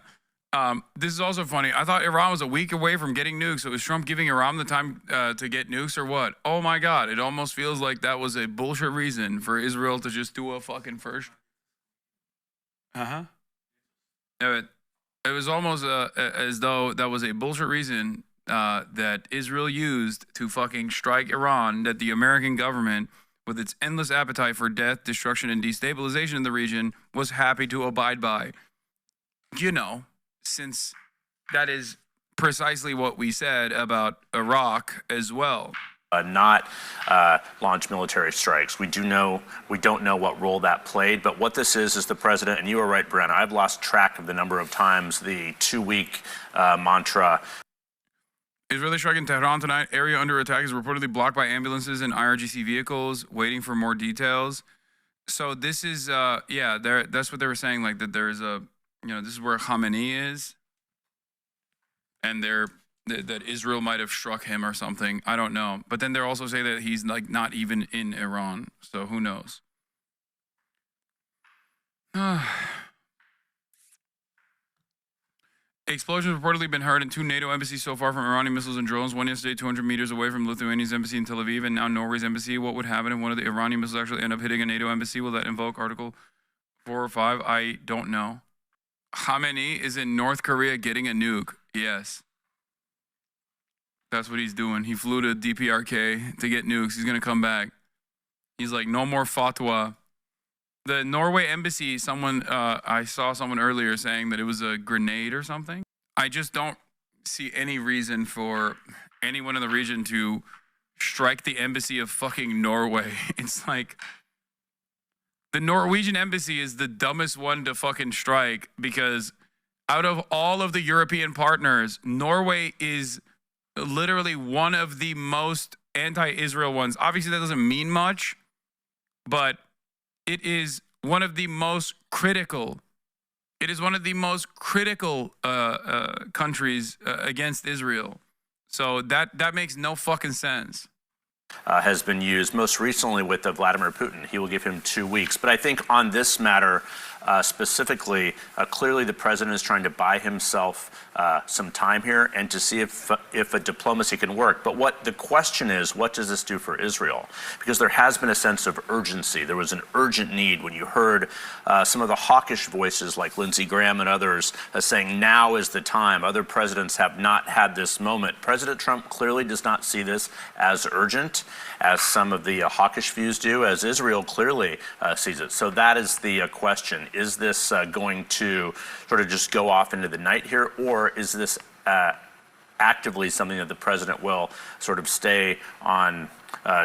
This is also funny. I thought Iran was a week away from getting nukes. So is Trump giving Iran the time to get nukes or what? Oh my God. It almost feels like that was a bullshit reason for Israel to just do a fucking first. It was almost as though that was a bullshit reason that Israel used to fucking strike Iran, that the American government, with its endless appetite for death, destruction, and destabilization in the region, was happy to abide by. You know, since that is precisely what we said about Iraq as well. not launch military strikes. We don't know what role that played, but what this is the president, and you are right, Brenna, I've lost track of the number of times the 2-week mantra. Israeli strike in Tehran tonight. Area under attack is reportedly blocked by ambulances and IRGC vehicles. Waiting for more details. So this is, that's what they were saying, like that there's a, this is where Khamenei is. And that Israel might have struck him or something. I don't know. But then they also say that he's like not even in Iran. So who knows? Explosions reportedly been heard in 2 NATO embassies so far from Iranian missiles and drones. One yesterday, 200 meters away from Lithuania's embassy in Tel Aviv, and now Norway's embassy. What would happen if one of the Iranian missiles actually end up hitting a NATO embassy? Will that invoke Article 4 or 5? I don't know. Khamenei is in North Korea getting a nuke. Yes. That's what he's doing. He flew to DPRK to get nukes. He's going to come back. He's like, no more fatwa. The Norway embassy, I saw someone earlier saying that it was a grenade or something. I just don't see any reason for anyone in the region to strike the embassy of fucking Norway. It's like the Norwegian embassy is the dumbest one to fucking strike because out of all of the European partners, Norway is literally one of the most anti-Israel ones. Obviously, that doesn't mean much, but it is one of the most critical. It is one of the most critical countries against Israel. So that makes no fucking sense. has been used most recently with Vladimir Putin. He will give him 2 weeks. But I think on this matter specifically, clearly the president is trying to buy himself some time here and to see if a diplomacy can work. But what the question is, what does this do for Israel? Because there has been a sense of urgency. There was an urgent need when you heard some of the hawkish voices like Lindsey Graham and others saying now is the time. Other presidents have not had this moment. President Trump clearly does not see this as urgent as some of the hawkish views do, as Israel clearly sees it. So that is the question. Is this going to sort of just go off into the night here, or is this actively something that the president will sort of stay on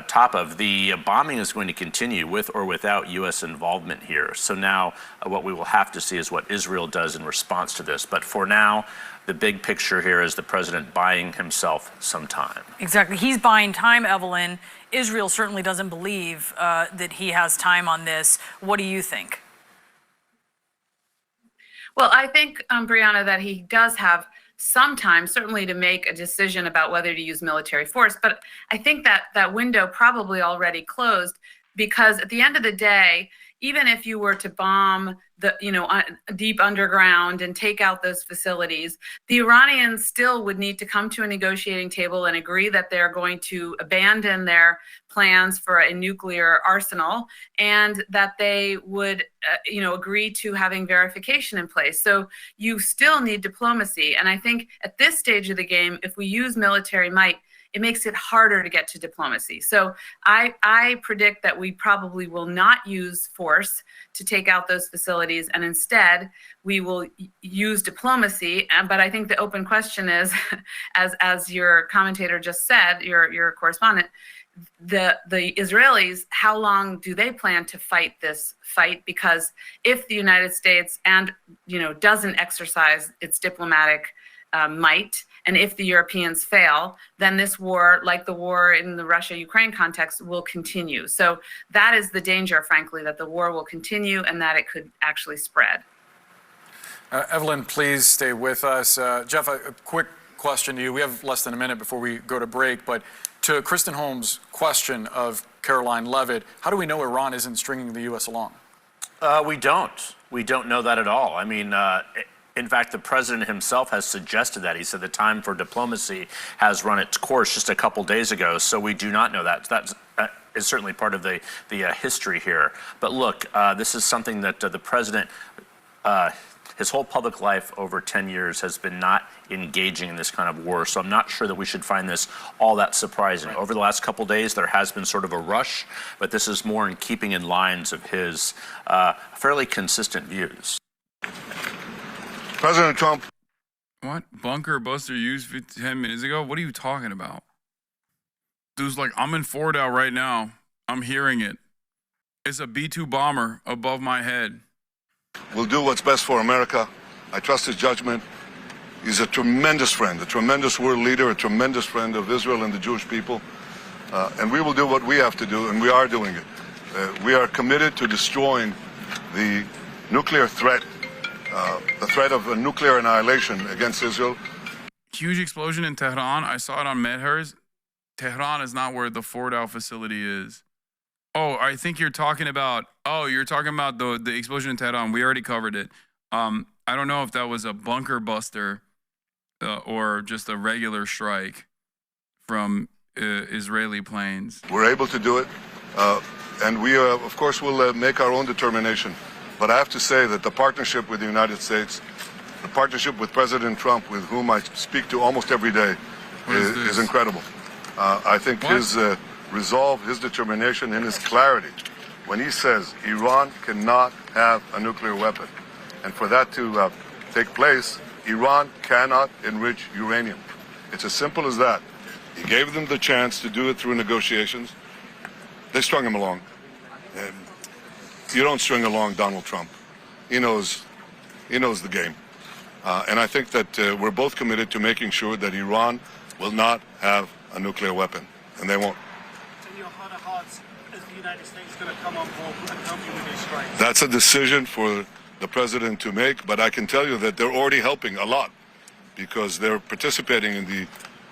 top of? The bombing is going to continue with or without U.S. involvement here. So now what we will have to see is what Israel does in response to this. But for now, the big picture here is the president buying himself some time. Exactly. He's buying time, Evelyn. Israel certainly doesn't believe that he has time on this. What do you think? Well, I think, Brianna, that he does have some time, certainly to make a decision about whether to use military force. But I think that that window probably already closed, because at the end of the day, even if you were to bomb the, deep underground and take out those facilities, the Iranians still would need to come to a negotiating table and agree that they're going to abandon their plans for a nuclear arsenal, and that they would, agree to having verification in place. So you still need diplomacy. And I think at this stage of the game, if we use military might, it makes it harder to get to diplomacy. So I predict that we probably will not use force to take out those facilities, and instead we will use diplomacy. But I think the open question is, as your commentator just said, your correspondent, the Israelis, how long do they plan to fight this fight? Because if the United States doesn't exercise its diplomatic might, and if the Europeans fail, then this war, like the war in the Russia-Ukraine context, will continue. So that is the danger, frankly, that the war will continue and that it could actually spread. Evelyn, please stay with us. Jeff, a quick question to you. We have less than a minute before we go to break, but to Kristen Holmes' question of Caroline Levitt, how do we know Iran isn't stringing the U.S. along? We don't. We don't know that at all. I mean, in fact, the president himself has suggested that. He said the time for diplomacy has run its course just a couple days ago, so we do not know that. That is certainly part of the history here. But look, this is something that the president, his whole public life over 10 years has been not engaging in this kind of war. So I'm not sure that we should find this all that surprising. Right. Over the last couple days, there has been sort of a rush, but this is more in keeping in lines of his fairly consistent views. President Trump. What? Bunker buster used 10 minutes ago? What are you talking about? Dude's like, I'm in Fordow right now. I'm hearing it. It's a B-2 bomber above my head. We'll do what's best for America. I trust his judgment. He's a tremendous friend, a tremendous world leader, a tremendous friend of Israel and the Jewish people. And we will do what we have to do, and we are doing it. We are committed to destroying the nuclear threat, the threat of a nuclear annihilation against Israel. Huge explosion in Tehran. I saw it on Medhers. Tehran is not where the Fordow facility is. Oh, I think you're talking about, the explosion in Tehran. We already covered it. I don't know if that was a bunker buster or just a regular strike from Israeli planes. We're able to do it, and we, of course, will make our own determination. But I have to say that the partnership with the United States, the partnership with President Trump, with whom I speak to almost every day, is incredible. I think his resolve, his determination, and his clarity when he says Iran cannot have a nuclear weapon. And for that to take place, Iran cannot enrich uranium. It's as simple as that. He gave them the chance to do it through negotiations. They strung him along. You don't string along Donald Trump. He knows the game. And I think that we're both committed to making sure that Iran will not have a nuclear weapon, and they won't. In your heart of hearts, is the United States going to come on board and help you with these strikes? That's a decision for the president to make, but I can tell you that they're already helping a lot because they're participating in the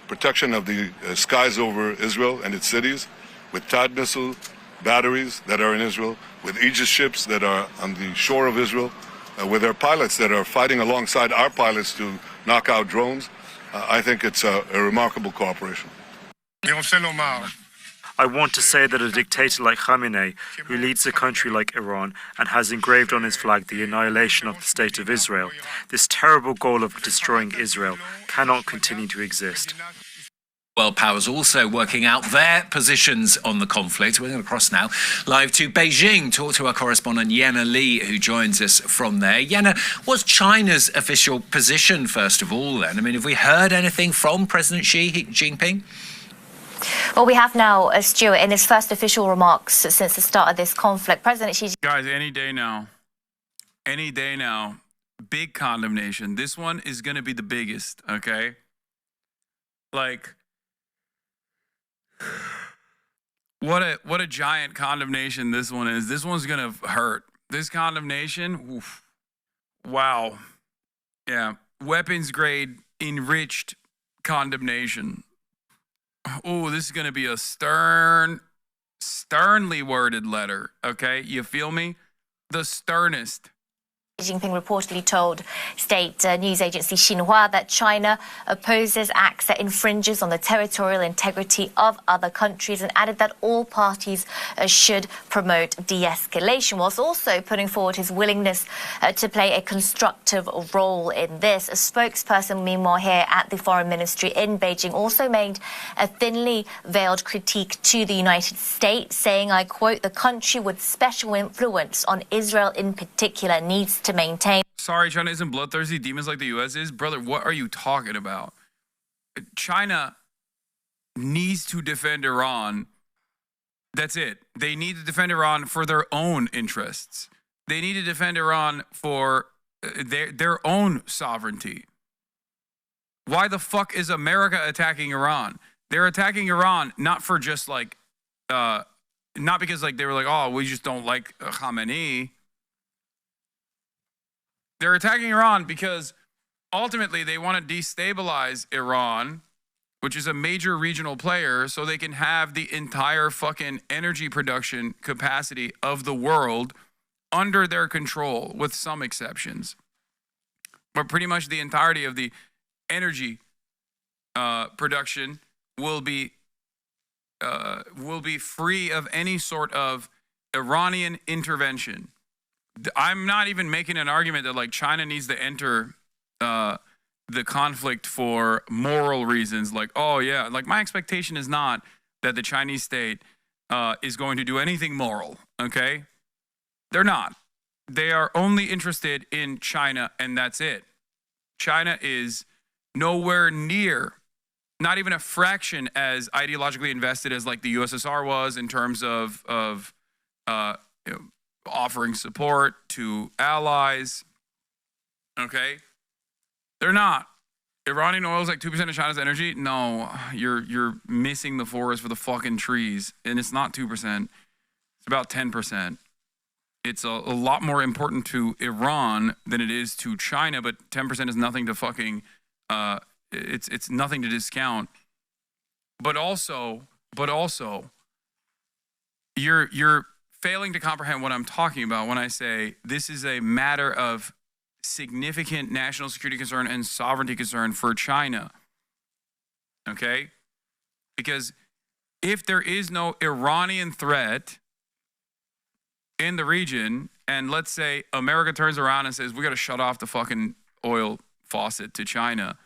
protection of the skies over Israel and its cities. with THAAD missile batteries that are in Israel, with Aegis ships that are on the shore of Israel, with our pilots that are fighting alongside our pilots to knock out drones. I think it's a remarkable cooperation. I want to say that a dictator like Khamenei, who leads a country like Iran and has engraved on his flag the annihilation of the State of Israel, this terrible goal of destroying Israel, cannot continue to exist. World powers also working out their positions on the conflict. We're going to cross now live to Beijing, talk to our correspondent Yenna Lee, who joins us from there. Yenna, what's China's official position, first of all, then? I mean, have we heard anything from President Xi Jinping? Well, we have now, Stuart, in his first official remarks since the start of this conflict, President Xi... Guys, any day now, big condemnation. This one is going to be the biggest, okay? Like, what a giant condemnation this one is. This one's going to hurt. This condemnation, oof, wow. Yeah, weapons grade enriched condemnation. Oh, this is going to be a sternly worded letter, okay? You feel me? The sternest. Xi Jinping reportedly told state news agency Xinhua that China opposes acts that infringes on the territorial integrity of other countries and added that all parties should promote de-escalation, whilst also putting forward his willingness to play a constructive role in this. A spokesperson, meanwhile, here at the Foreign Ministry in Beijing also made a thinly veiled critique to the United States, saying, I quote, the country with special influence on Israel in particular needs to maintain. Sorry, China isn't bloodthirsty demons like the U.S. is. Brother, what are you talking about? China needs to defend Iran. That's it. They need to defend Iran for their own interests. They need to defend Iran for their own sovereignty. Why the fuck is America attacking Iran? They're attacking Iran not for just like, not because like they were like, oh, we just don't like Khamenei. They're attacking Iran because ultimately they want to destabilize Iran, which is a major regional player, so they can have the entire fucking energy production capacity of the world under their control, with some exceptions. But pretty much the entirety of the energy production will be free of any sort of Iranian intervention. I'm not even making an argument that like China needs to enter the conflict for moral reasons. Like, oh yeah, like my expectation is not that the Chinese state is going to do anything moral. Okay, they're not. They are only interested in China, and that's it. China is nowhere near, not even a fraction as ideologically invested as like the USSR was in terms of you know, offering support to allies. Okay, they're not. Iranian oil is like 2% of China's energy. No, you're missing the forest for the fucking trees, and it's not 2%. It's about 10%. It's a lot more important to Iran than it is to China, but 10% is nothing to fucking. It's nothing to discount. But also, you're failing to comprehend what I'm talking about when I say this is a matter of significant national security concern and sovereignty concern for China. Okay? Because if there is no Iranian threat in the region, and let's say America turns around and says, we got to shut off the fucking oil faucet to China,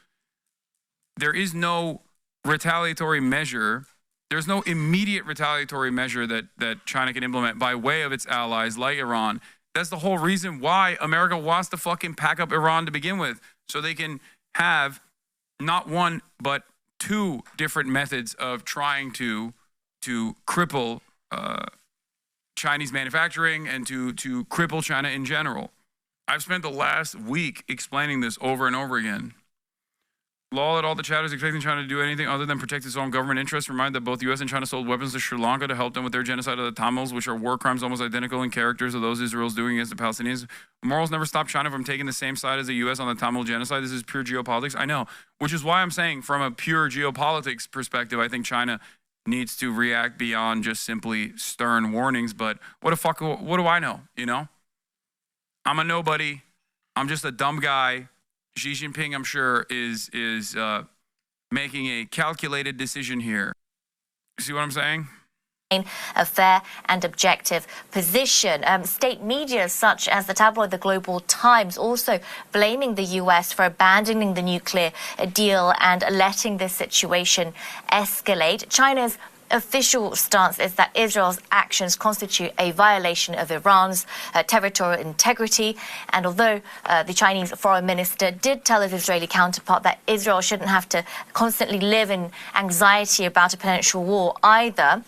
there is no retaliatory measure. There's no immediate retaliatory measure that China can implement by way of its allies like Iran. That's the whole reason why America wants to fucking pack up Iran to begin with, so they can have not one, but two different methods of trying to cripple Chinese manufacturing and to cripple China in general. I've spent the last week explaining this over and over again. Law that all the chatters expecting China to do anything other than protect its own government interests. Remind that both U.S. and China sold weapons to Sri Lanka to help them with their genocide of the Tamils, which are war crimes almost identical in characters of those Israel's doing against the Palestinians. Morals never stop China from taking the same side as the U.S. on the Tamil genocide. This is pure geopolitics. I know, which is why I'm saying from a pure geopolitics perspective, I think China needs to react beyond just simply stern warnings. But what do I know? You know, I'm a nobody. I'm just a dumb guy. Xi Jinping, I'm sure, is making a calculated decision here. See what I'm saying? A fair and objective position. State media such as the tabloid The Global Times also blaming the US for abandoning the nuclear deal and letting this situation escalate. China's official stance is that Israel's actions constitute a violation of Iran's territorial integrity. And although the Chinese foreign minister did tell his Israeli counterpart that Israel shouldn't have to constantly live in anxiety about a potential war either,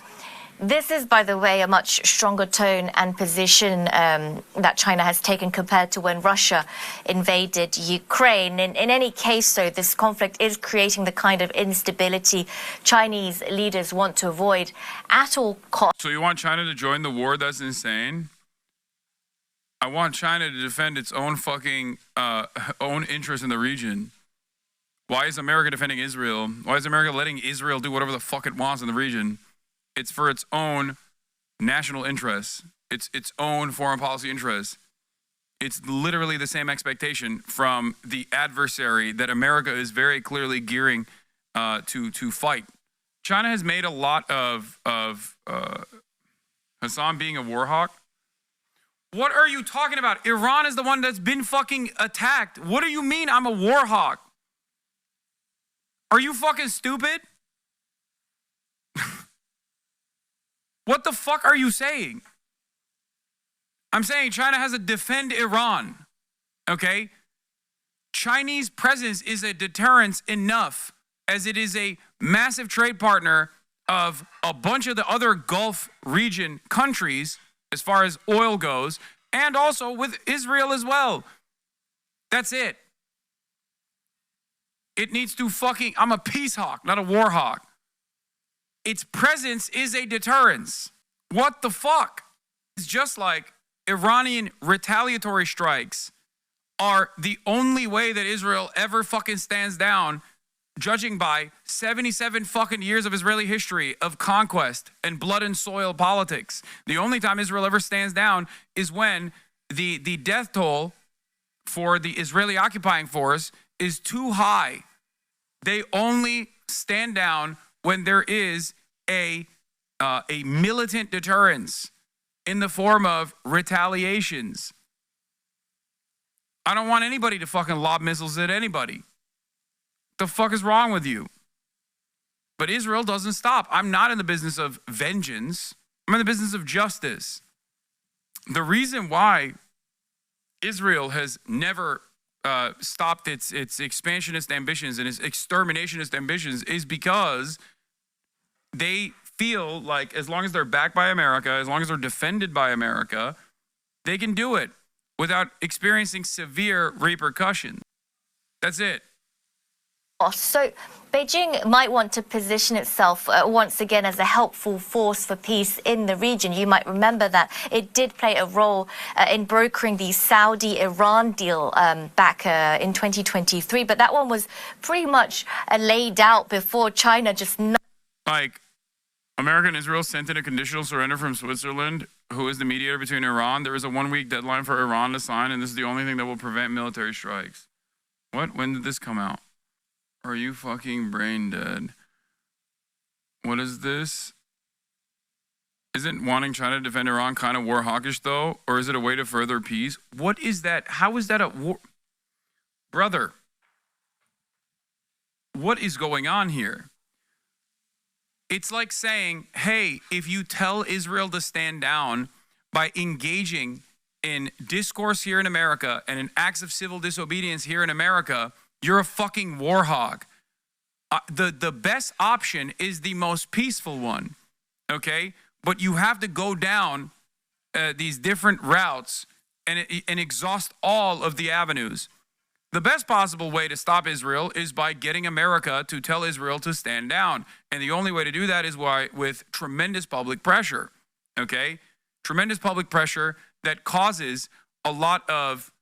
this is, by the way, a much stronger tone and position that China has taken compared to when Russia invaded Ukraine. In any case, though, this conflict is creating the kind of instability Chinese leaders want to avoid at all costs. So you want China to join the war? That's insane. I want China to defend its own fucking own interest in the region. Why is America defending Israel? Why is America letting Israel do whatever the fuck it wants in the region? It's for its own national interests. It's its own foreign policy interests. It's literally the same expectation from the adversary that America is very clearly gearing to fight. China has made a lot of Hassan being a war hawk. What are you talking about? Iran is the one that's been fucking attacked. What do you mean I'm a war hawk? Are you fucking stupid? What the fuck are you saying? I'm saying China has to defend Iran, okay? Chinese presence is a deterrence enough as it is a massive trade partner of a bunch of the other Gulf region countries as far as oil goes, and also with Israel as well. That's it. It needs to fucking, I'm a peace hawk, not a war hawk. Its presence is a deterrence. What the fuck? It's just like Iranian retaliatory strikes are the only way that Israel ever fucking stands down, judging by 77 fucking years of Israeli history of conquest and blood and soil politics. The only time Israel ever stands down is when the death toll for the Israeli occupying force is too high. They only stand down when there is a militant deterrence in the form of retaliations. I don't want anybody to fucking lob missiles at anybody. The fuck is wrong with you? But Israel doesn't stop. I'm not in the business of vengeance. I'm in the business of justice. The reason why Israel has never stopped its expansionist ambitions and its exterminationist ambitions is because they feel like as long as they're backed by America, as long as they're defended by America, they can do it without experiencing severe repercussions. That's it. So Beijing might want to position itself once again as a helpful force for peace in the region. You might remember that it did play a role in brokering the Saudi-Iran deal back in 2023, but that one was pretty much laid out before China just... Like, America and Israel sent in a conditional surrender from Switzerland, who is the mediator between Iran. There is a 1-week deadline for Iran to sign, and this is the only thing that will prevent military strikes. What? When did this come out? Are you fucking brain dead? What is this? Isn't wanting China to defend Iran kind of war hawkish, though? Or is it a way to further peace? What is that? How is that a war? Brother, what is going on here? It's like saying, hey, if you tell Israel to stand down by engaging in discourse here in America and in acts of civil disobedience here in America, you're a fucking war hawk. The best option is the most peaceful one, okay? But you have to go down these different routes and exhaust all of the avenues. The best possible way to stop Israel is by getting America to tell Israel to stand down. And the only way to do that is with tremendous public pressure, okay? Tremendous public pressure that causes a lot of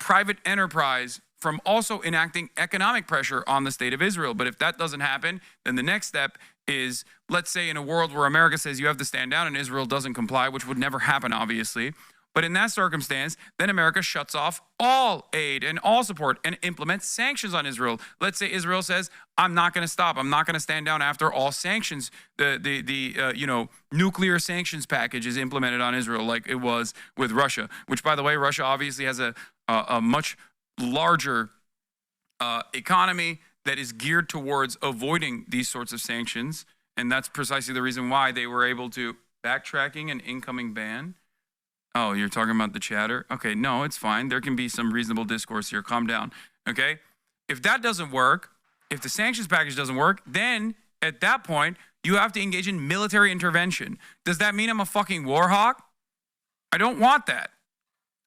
private enterprise from also enacting economic pressure on the state of Israel. But if that doesn't happen, then the next step is, let's say in a world where America says you have to stand down and Israel doesn't comply, which would never happen, obviously. But in that circumstance, then America shuts off all aid and all support and implements sanctions on Israel. Let's say Israel says, I'm not going to stop. I'm not going to stand down after all sanctions. The nuclear sanctions package is implemented on Israel like it was with Russia, which, by the way, Russia obviously has a much larger economy that is geared towards avoiding these sorts of sanctions. And that's precisely the reason why they were able to backtracking an incoming ban. Oh, you're talking about the chatter? Okay, no, it's fine. There can be some reasonable discourse here. Calm down, okay? If that doesn't work, if the sanctions package doesn't work, then at that point, you have to engage in military intervention. Does that mean I'm a fucking war hawk? I don't want that.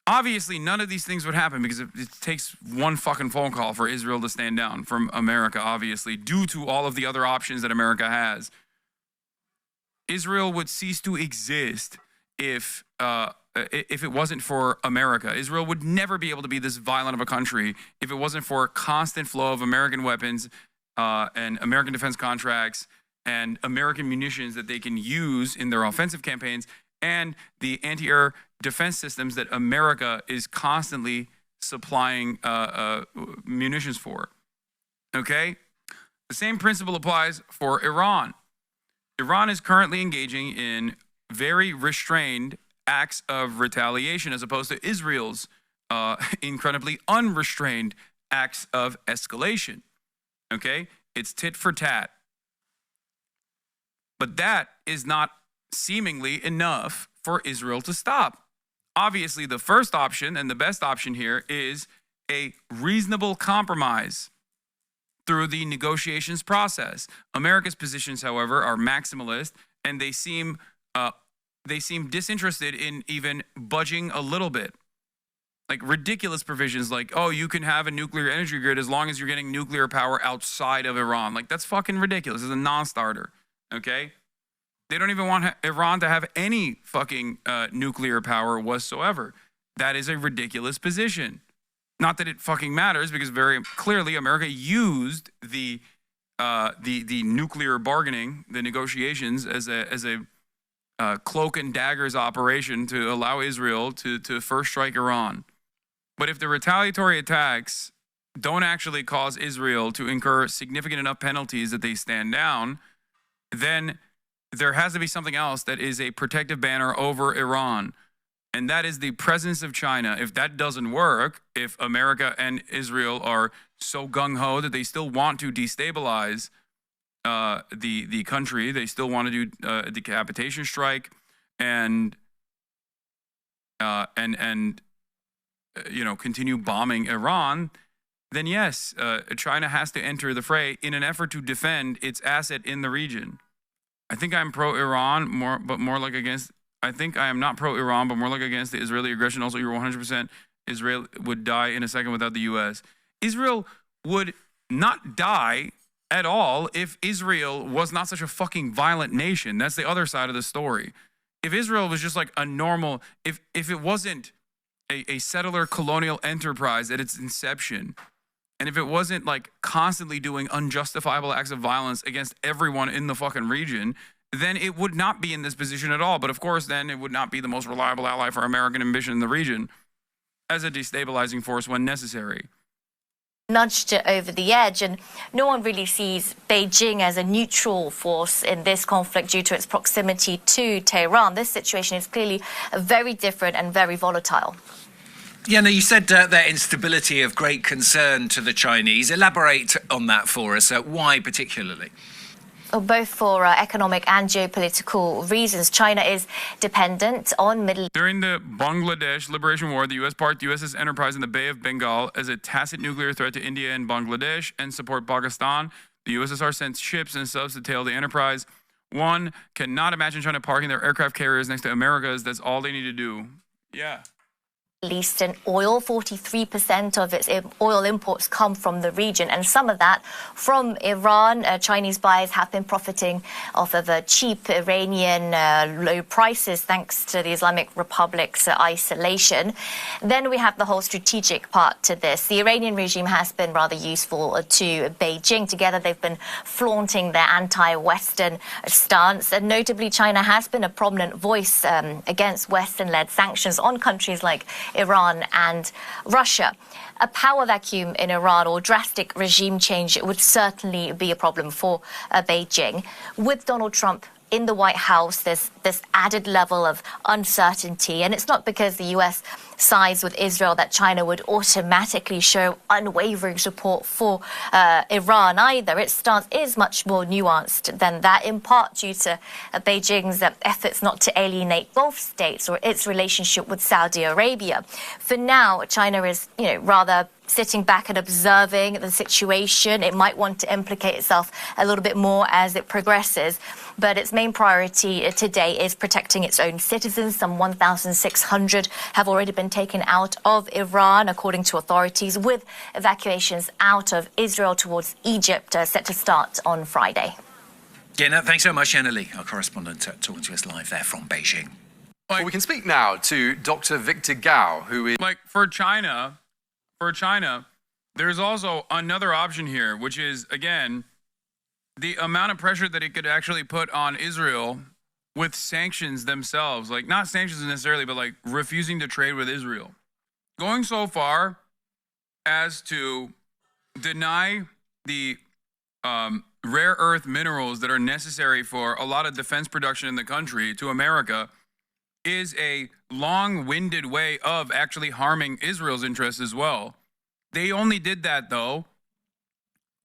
Obviously, none of these things would happen because it takes one fucking phone call for Israel to stand down from America, obviously, due to all of the other options that America has. Israel would cease to exist if it wasn't for America. Israel would never be able to be this violent of a country if it wasn't for a constant flow of American weapons and American defense contracts and American munitions that they can use in their offensive campaigns and the anti-air defense systems that America is constantly supplying munitions for. Okay? The same principle applies for Iran. Iran is currently engaging in very restrained acts of retaliation as opposed to Israel's incredibly unrestrained acts of escalation. Okay? It's tit for tat. But that is not seemingly enough for Israel to stop. Obviously, the first option and the best option here is a reasonable compromise through the negotiations process. America's positions, however, are maximalist, and they seem disinterested in even budging a little bit. Like ridiculous provisions like, oh, you can have a nuclear energy grid as long as you're getting nuclear power outside of Iran. Like, that's fucking ridiculous. It's a non-starter, okay? They don't even want Iran to have any fucking nuclear power whatsoever. That is a ridiculous position. Not that it fucking matters, because very clearly America used the nuclear bargaining, the negotiations, as a cloak and daggers operation to allow Israel to first strike Iran. But if the retaliatory attacks don't actually cause Israel to incur significant enough penalties that they stand down, then there has to be something else that is a protective banner over Iran. And that is the presence of China. If that doesn't work, if America and Israel are so gung-ho that they still want to destabilize the country, they still want to do a decapitation strike and continue bombing Iran, then yes, China has to enter the fray in an effort to defend its asset in the region. I think I'm pro-Iran, I think I am not pro-Iran, but more like against the Israeli aggression. Also, you're 100% Israel would die in a second without the U.S. Israel would not die at all if Israel was not such a fucking violent nation. That's the other side of the story. If Israel was just like a normal, if it wasn't a settler colonial enterprise at its inception, and if it wasn't like constantly doing unjustifiable acts of violence against everyone in the fucking region, then it would not be in this position at all. But of course, then it would not be the most reliable ally for American ambition in the region as a destabilizing force when necessary. Nudged it over the edge, and no one really sees Beijing as a neutral force in this conflict due to its proximity to Tehran. This situation is clearly very different and very volatile. Yeah, you said their instability of great concern to the Chinese. Elaborate on that for us. Why particularly? Both for economic and geopolitical reasons. China is dependent on Middle East. During the Bangladesh Liberation War, the U.S. parked USS Enterprise in the Bay of Bengal as a tacit nuclear threat to India and Bangladesh and support Pakistan. The USSR sent ships and subs to tail the Enterprise. One cannot imagine China parking their aircraft carriers next to America's. That's all they need to do. Yeah. East in oil. 43% of its oil imports come from the region, and some of that from Iran. Chinese buyers have been profiting off of cheap Iranian low prices thanks to the Islamic Republic's isolation. Then we have the whole strategic part to this. The Iranian regime has been rather useful to Beijing. Together they've been flaunting their anti-Western stance, and notably China has been a prominent voice against Western-led sanctions on countries like Iran and Russia. A power vacuum in Iran or drastic regime change would certainly be a problem for Beijing. With Donald Trump in the White House, there's this added level of uncertainty. And it's not because the U.S. sides with Israel that China would automatically show unwavering support for Iran either. Its stance is much more nuanced than that, in part due to Beijing's efforts not to alienate Gulf states or its relationship with Saudi Arabia. For now, China is, rather sitting back and observing the situation. It might want to implicate itself a little bit more as it progresses, but its main priority today is protecting its own citizens. Some 1,600 have already been taken out of Iran, according to authorities, with evacuations out of Israel towards Egypt set to start on Friday. Yenna, thanks so much, Yenna Lee, our correspondent, talking to us live there from Beijing. Well, we can speak now to Dr. Victor Gao, who is... For China, there's also another option here, which is, again, the amount of pressure that it could actually put on Israel with sanctions themselves. Not sanctions necessarily, but refusing to trade with Israel. Going so far as to deny the rare earth minerals that are necessary for a lot of defense production in the country to America is a long-winded way of actually harming Israel's interests as well. They only did that, though,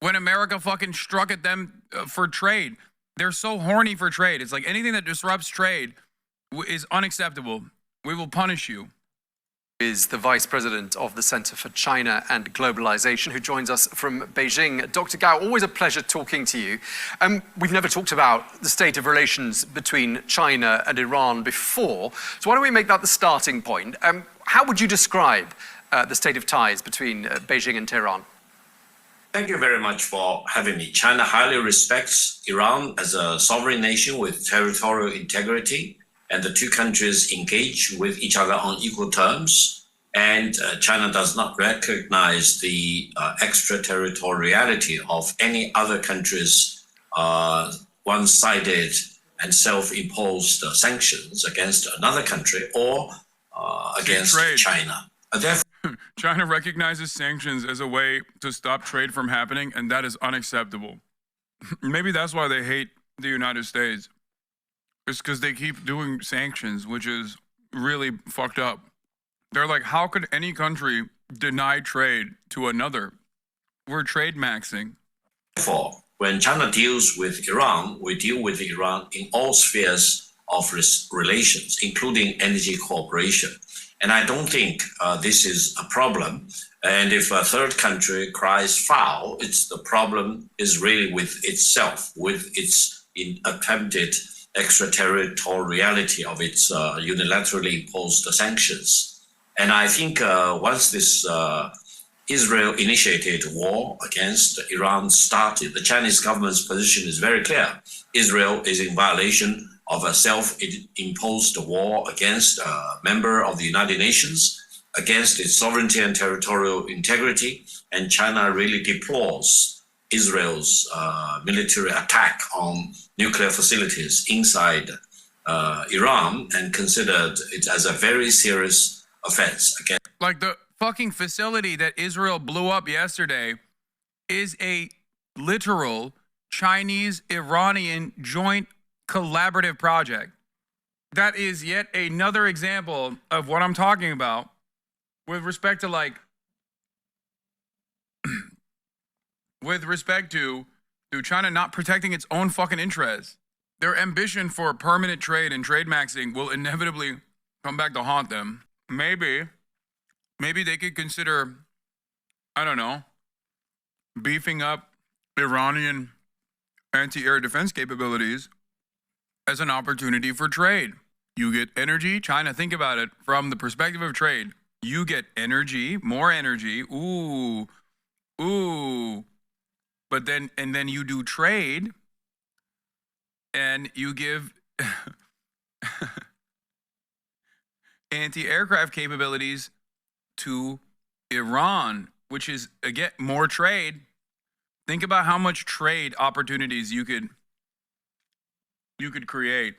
when America fucking struck at them for trade. They're so horny for trade. It's like anything that disrupts trade is unacceptable. We will punish you. Is the Vice President of the Center for China and Globalization, who joins us from Beijing. Dr. Gao, always a pleasure talking to you. We've never talked about the state of relations between China and Iran before, so why don't we make that the starting point? How would you describe the state of ties between Beijing and Tehran? Thank you very much for having me. China highly respects Iran as a sovereign nation with territorial integrity, and the two countries engage with each other on equal terms. And China does not recognize the extraterritoriality of any other country's one-sided and self-imposed sanctions against another country or against China. Therefore, China recognizes sanctions as a way to stop trade from happening, and that is unacceptable. Maybe that's why they hate the United States. It's because they keep doing sanctions, which is really fucked up. They're like, how could any country deny trade to another? We're trade maxing. Therefore, when China deals with Iran, we deal with Iran in all spheres of relations, including energy cooperation. And I don't think this is a problem. And if a third country cries foul, the problem is really with itself, with its attempted extraterritoriality of its unilaterally imposed sanctions. And I think once this Israel-initiated war against Iran started, the Chinese government's position is very clear. Israel is in violation of a self-imposed war against a member of the United Nations, against its sovereignty and territorial integrity, and China really deplores Israel's military attack on nuclear facilities inside Iran and considered it as a very serious offense against. The fucking facility that Israel blew up yesterday is a literal Chinese-Iranian joint collaborative project. That is yet another example of what I'm talking about with respect to to China not protecting its own fucking interests. Their ambition for permanent trade and trade maxing will inevitably come back to haunt them. Maybe they could consider, I don't know, beefing up Iranian anti-air defense capabilities as an opportunity for trade. You get energy. China, think about it from the perspective of trade. you get energy, more energy. Ooh. But then you do trade and you give anti-aircraft capabilities to Iran, which is, again, more trade. Think about how much trade opportunities you could create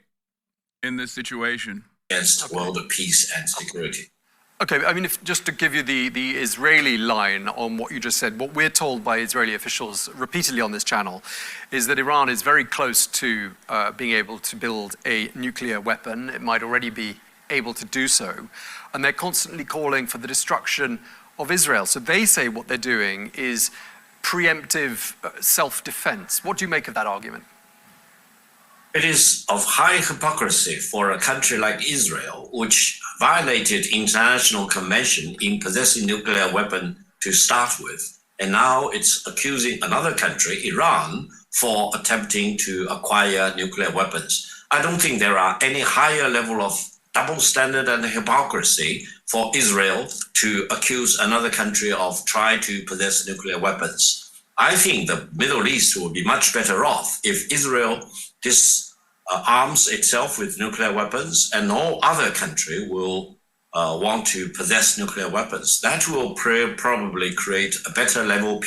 in this situation. Against world peace and security. Okay, I mean, if just to give you the Israeli line on what you just said, what we're told by Israeli officials repeatedly on this channel is that Iran is very close to being able to build a nuclear weapon. It might already be able to do so. And they're constantly calling for the destruction of Israel. So they say what they're doing is preemptive self-defense. What do you make of that argument? It is of high hypocrisy for a country like Israel, which violated international convention in possessing nuclear weapon to start with, and now it's accusing another country, Iran, for attempting to acquire nuclear weapons. I don't think there are any higher level of double standard and hypocrisy for Israel to accuse another country of trying to possess nuclear weapons. I think the Middle East will be much better off if Israel arms itself with nuclear weapons, and no other country will want to possess nuclear weapons. That will probably create a better level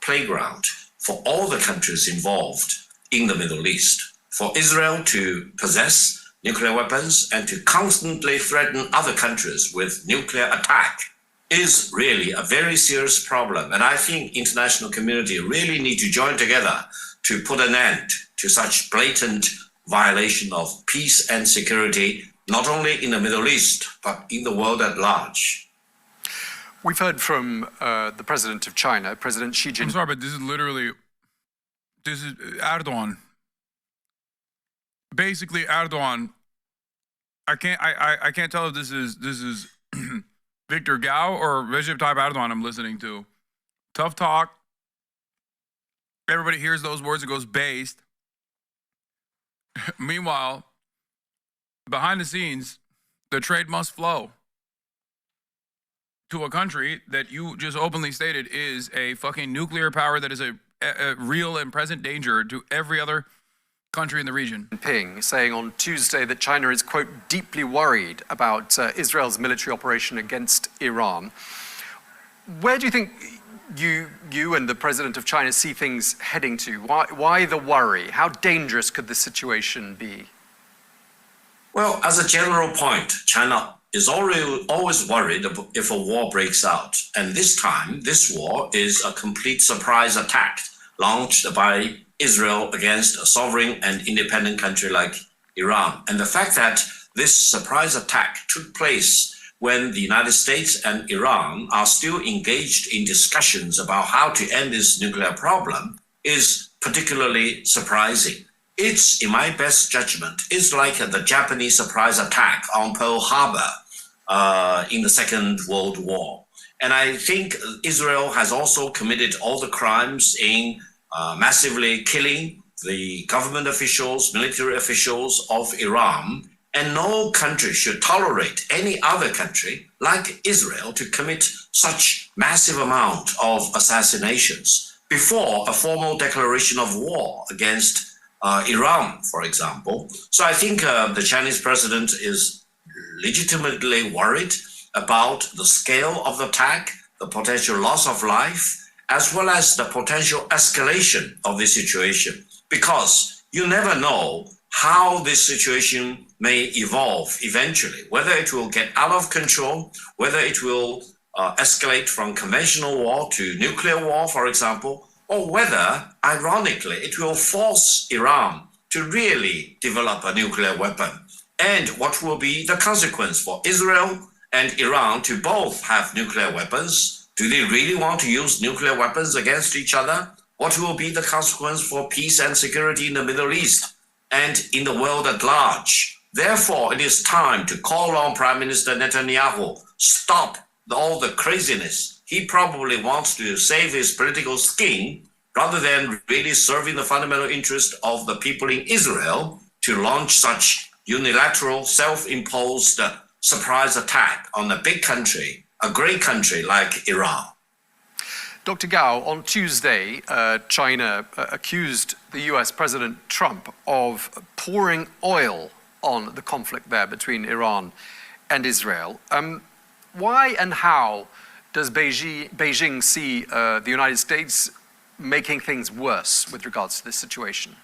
playground for all the countries involved in the Middle East. For Israel to possess nuclear weapons and to constantly threaten other countries with nuclear attack is really a very serious problem. And I think international community really need to join together to put an end to such blatant violation of peace and security, not only in the Middle East, but in the world at large. We've heard from the president of China, President Xi Jinping. I'm sorry, but this is Erdogan. Basically, Erdogan. I can't tell if this is Victor Gao or Recep Tayyip Erdogan I'm listening to. Tough talk. Everybody hears those words, it goes based. Meanwhile, behind the scenes, the trade must flow to a country that you just openly stated is a fucking nuclear power that is a real and present danger to every other country in the region. Jinping saying on Tuesday that China is, quote, deeply worried about Israel's military operation against Iran. Where do you think you and the president of China see things heading to? Why the worry? How dangerous could the situation be? Well, as a general point, China is always worried if a war breaks out. And this time, this war is a complete surprise attack launched by Israel against a sovereign and independent country like Iran. And the fact that this surprise attack took place when the United States and Iran are still engaged in discussions about how to end this nuclear problem is particularly surprising. It's, in my best judgment, is like the Japanese surprise attack on Pearl Harbor in the Second World War. And I think Israel has also committed all the crimes in massively killing the government officials, military officials of Iran. And no country should tolerate any other country like Israel to commit such massive amount of assassinations before a formal declaration of war against Iran, for example. So I think the Chinese president is legitimately worried about the scale of the attack, the potential loss of life, as well as the potential escalation of the situation, because you never know how this situation may evolve eventually, whether it will get out of control, whether it will escalate from conventional war to nuclear war, for example, or whether, ironically, it will force Iran to really develop a nuclear weapon. And what will be the consequence for Israel and Iran to both have nuclear weapons? Do they really want to use nuclear weapons against each other? What will be the consequence for peace and security in the Middle East and in the world at large? Therefore, it is time to call on Prime Minister Netanyahu, stop all the craziness. He probably wants to save his political skin rather than really serving the fundamental interest of the people in Israel to launch such unilateral, self-imposed surprise attack on a big country, a great country like Iran. Dr. Gao, on Tuesday, China accused the US President Trump of pouring oil on the conflict there between Iran and Israel. Why and how does Beijing see the United States making things worse with regards to this situation?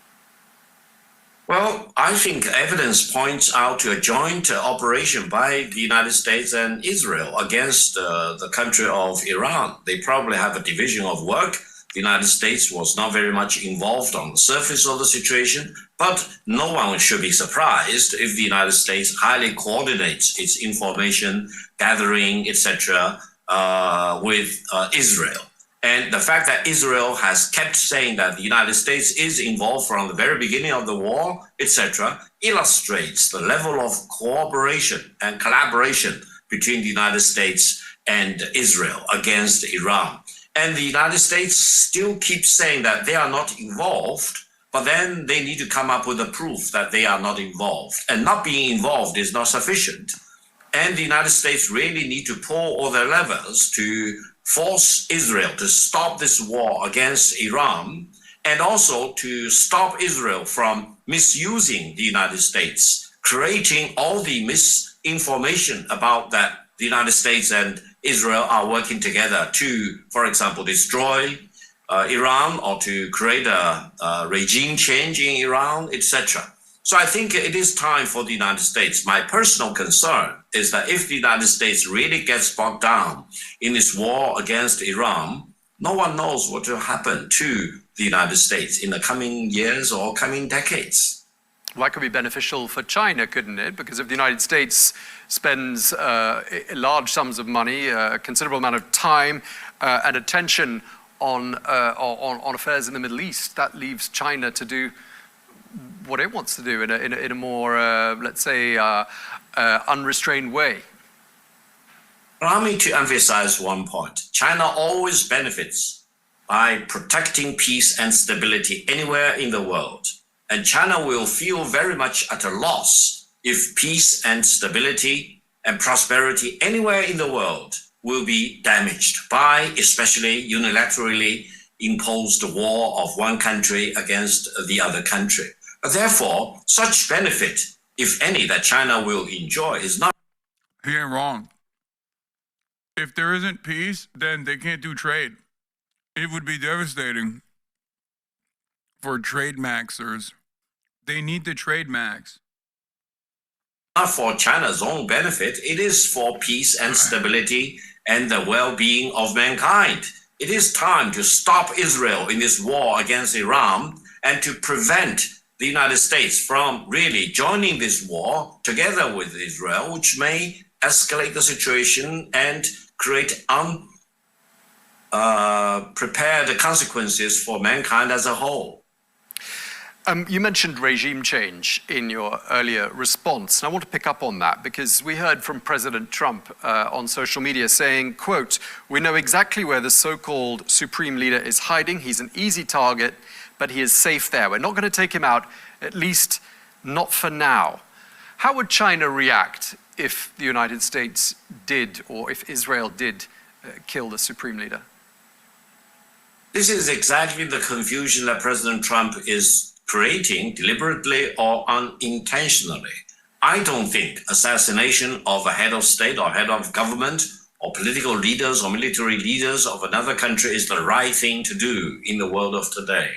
Well, I think evidence points out to a joint operation by the United States and Israel against the country of Iran. They probably have a division of work. The United States was not very much involved on the surface of the situation, but no one should be surprised if the United States highly coordinates its information gathering, etc., with Israel. And the fact that Israel has kept saying that the United States is involved from the very beginning of the war, etc., illustrates the level of cooperation and collaboration between the United States and Israel against Iran. And the United States still keeps saying that they are not involved, but then they need to come up with a proof that they are not involved. And not being involved is not sufficient. And the United States really need to pull all their levers to force Israel to stop this war against Iran, and also to stop Israel from misusing the United States, creating all the misinformation about that the United States and Israel are working together to, for example, destroy Iran or to create a regime change in Iran, etc. So I think it is time for the United States. My personal concern is that if the United States really gets bogged down in this war against Iran, no one knows what will happen to the United States in the coming years or coming decades. Well, that could be beneficial for China, couldn't it? Because if the United States spends large sums of money, a considerable amount of time and attention on affairs in the Middle East, that leaves China to do what it wants to do in a more, let's say, unrestrained way. Allow me to emphasize one point. China always benefits by protecting peace and stability anywhere in the world. And China will feel very much at a loss if peace and stability and prosperity anywhere in the world will be damaged by especially unilaterally imposed war of one country against the other country. Therefore, such benefit, if any, that China will enjoy is not. He ain't wrong. If there isn't peace, then they can't do trade. It would be devastating for trade maxers. They need the trade max. Not for China's own benefit, it is for peace and stability and the well-being of mankind. It is time to stop Israel in this war against Iran and to prevent the United States from really joining this war together with Israel, which may escalate the situation and create unprepared consequences for mankind as a whole. You mentioned regime change in your earlier response, and I want to pick up on that because we heard from President Trump on social media saying, quote, "We know exactly where the so-called supreme leader is hiding. He's an easy target, but he is safe there. We're not going to take him out, at least not for now." How would China react if the United States did, or if Israel did, kill the supreme leader? This is exactly the confusion that President Trump is creating deliberately or unintentionally. I don't think assassination of a head of state or head of government or political leaders or military leaders of another country is the right thing to do in the world of today.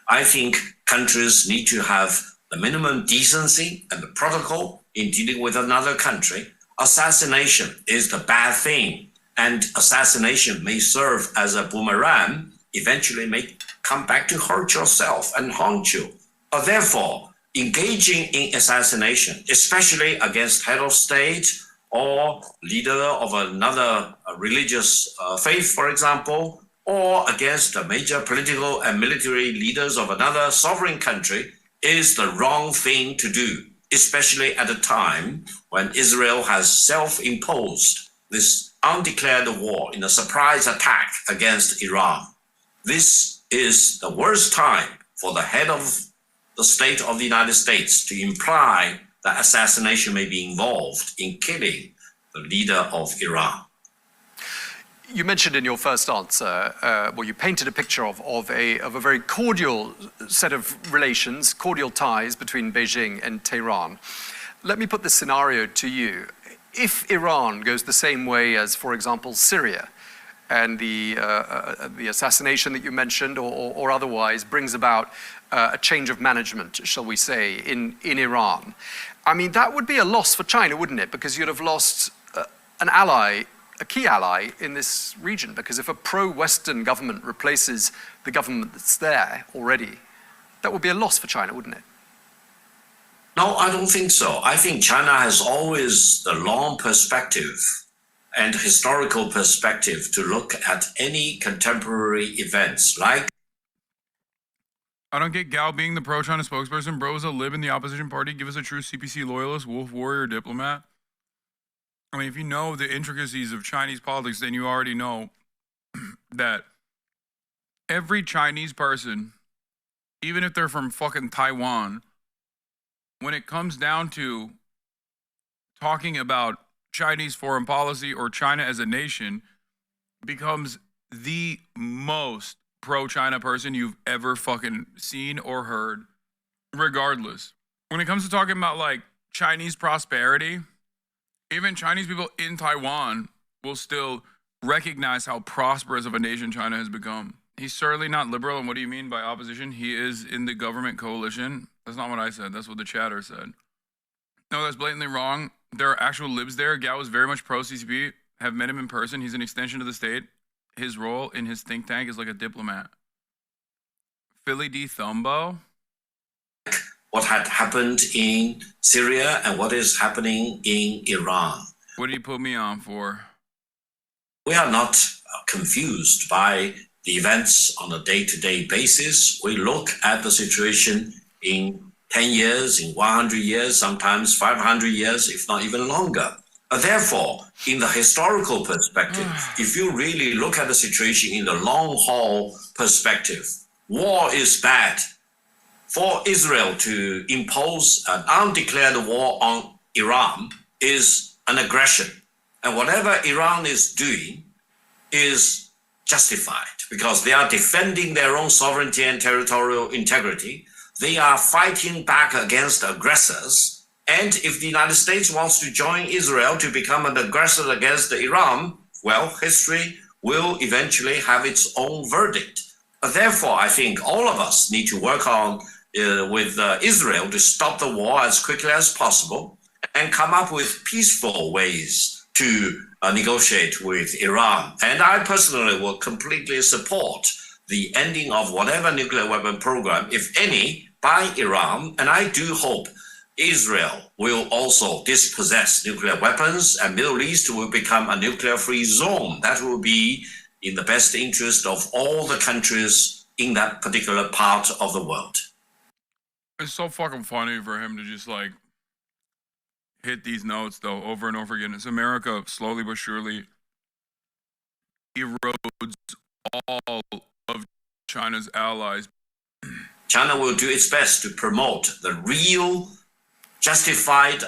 I think countries need to have the minimum decency and the protocol in dealing with another country. Assassination is the bad thing, and assassination may serve as a boomerang, eventually may come back to hurt yourself and haunt you. Therefore, engaging in assassination, especially against head of state or leader of another religious faith, for example, or against the major political and military leaders of another sovereign country, is the wrong thing to do, especially at a time when Israel has self-imposed this undeclared war in a surprise attack against Iran. This is the worst time for the head of the state of the United States to imply that assassination may be involved in killing the leader of Iran. You mentioned in your first answer, you painted a picture of a very cordial set of relations, cordial ties between Beijing and Tehran. Let me put this scenario to you. If Iran goes the same way as, for example, Syria, and the assassination that you mentioned or otherwise brings about a change of management, shall we say, in Iran, I mean, that would be a loss for China, wouldn't it? Because you'd have lost an ally, a key ally in this region, because if a pro-Western government replaces the government that's there already, that would be a loss for China, wouldn't it? No, I don't think so. I think China has always the long perspective and historical perspective to look at any contemporary events like. I don't get Gao being the pro-China spokesperson. Bro is a lib in the opposition party. Give us a true CPC loyalist, wolf warrior, diplomat. I mean, if you know the intricacies of Chinese politics, then you already know that every Chinese person, even if they're from fucking Taiwan, when it comes down to talking about Chinese foreign policy or China as a nation, becomes the most pro-China person you've ever fucking seen or heard, regardless. When it comes to talking about like Chinese prosperity, even Chinese people in Taiwan will still recognize how prosperous of a nation China has become. He's certainly not liberal, and what do you mean by opposition? He is in the government coalition. That's not what I said. That's what the chatter said. No, that's blatantly wrong. There are actual libs there. Gao is very much pro-CCP. Have met him in person. He's an extension of the state. His role in his think tank is like a diplomat. Philly D. Thumbo. What had happened in Syria and what is happening in Iran. What did you put me on for? We are not confused by the events on a day-to-day basis. We look at the situation in 10 years, in 100 years, sometimes 500 years, if not even longer. Therefore, in the historical perspective, if you really look at the situation in the long-haul perspective, war is bad. For Israel to impose an undeclared war on Iran is an aggression. And whatever Iran is doing is justified because they are defending their own sovereignty and territorial integrity. They are fighting back against aggressors. And if the United States wants to join Israel to become an aggressor against Iran, well, history will eventually have its own verdict. Therefore, I think all of us need to work on with Israel to stop the war as quickly as possible and come up with peaceful ways to negotiate with Iran. And I personally will completely support the ending of whatever nuclear weapon program, if any, by Iran. And I do hope Israel will also dispossess nuclear weapons and Middle East will become a nuclear-free zone. That will be in the best interest of all the countries in that particular part of the world. It's so fucking funny for him to just like hit these notes though over and over again. As America slowly but surely erodes all of China's allies. China will do its best to promote the real justified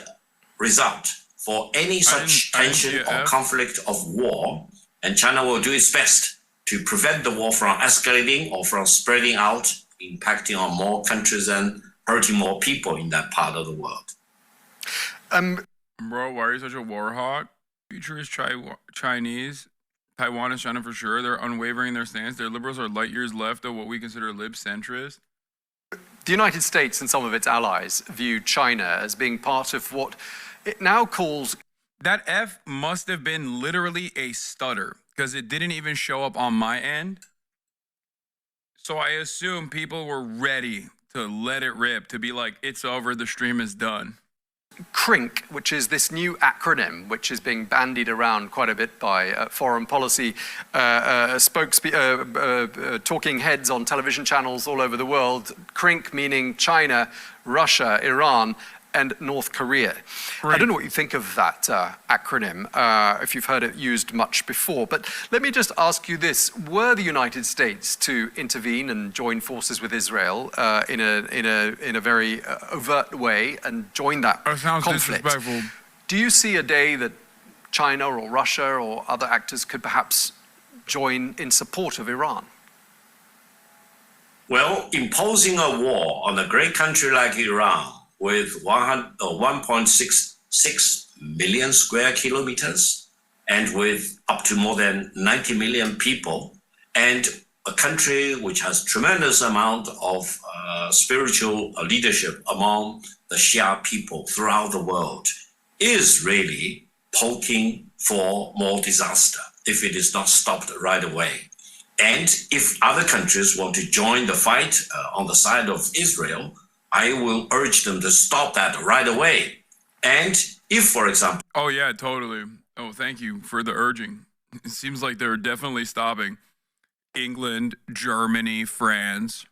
result for any such tension or conflict of war, and China will do its best to prevent the war from escalating or from spreading out, impacting on more countries and hurting more people in that part of the world. Bro, why are you such a war hawk? Future is Chinese. Taiwan is China for sure. They're unwavering in their stance. Their liberals are light years left of what we consider lib-centrist. The United States and some of its allies view China as being part of what it now calls... That F must have been literally a stutter because it didn't even show up on my end. So I assume people were ready to let it rip, to be like, it's over, the stream is done. CRINC, which is this new acronym, which is being bandied around quite a bit by foreign policy talking heads on television channels all over the world. CRINC meaning China, Russia, Iran, and North Korea. I don't know what you think of that acronym, if you've heard it used much before, but let me just ask you this. Were the United States to intervene and join forces with Israel in a very overt way and join that conflict, disrespectful. do you see a day that China or Russia or other actors could perhaps join in support of Iran? Well, imposing a war on a great country like Iran with 1.66 million square kilometers and with up to more than 90 million people, and a country which has tremendous amount of spiritual leadership among the Shia people throughout the world, is really poking for more disaster if it is not stopped right away. And if other countries want to join the fight on the side of Israel, I will urge them to stop that right away. And if, for example... Oh, yeah, totally. Oh, thank you for the urging. It seems like they're definitely stopping. England, Germany, France.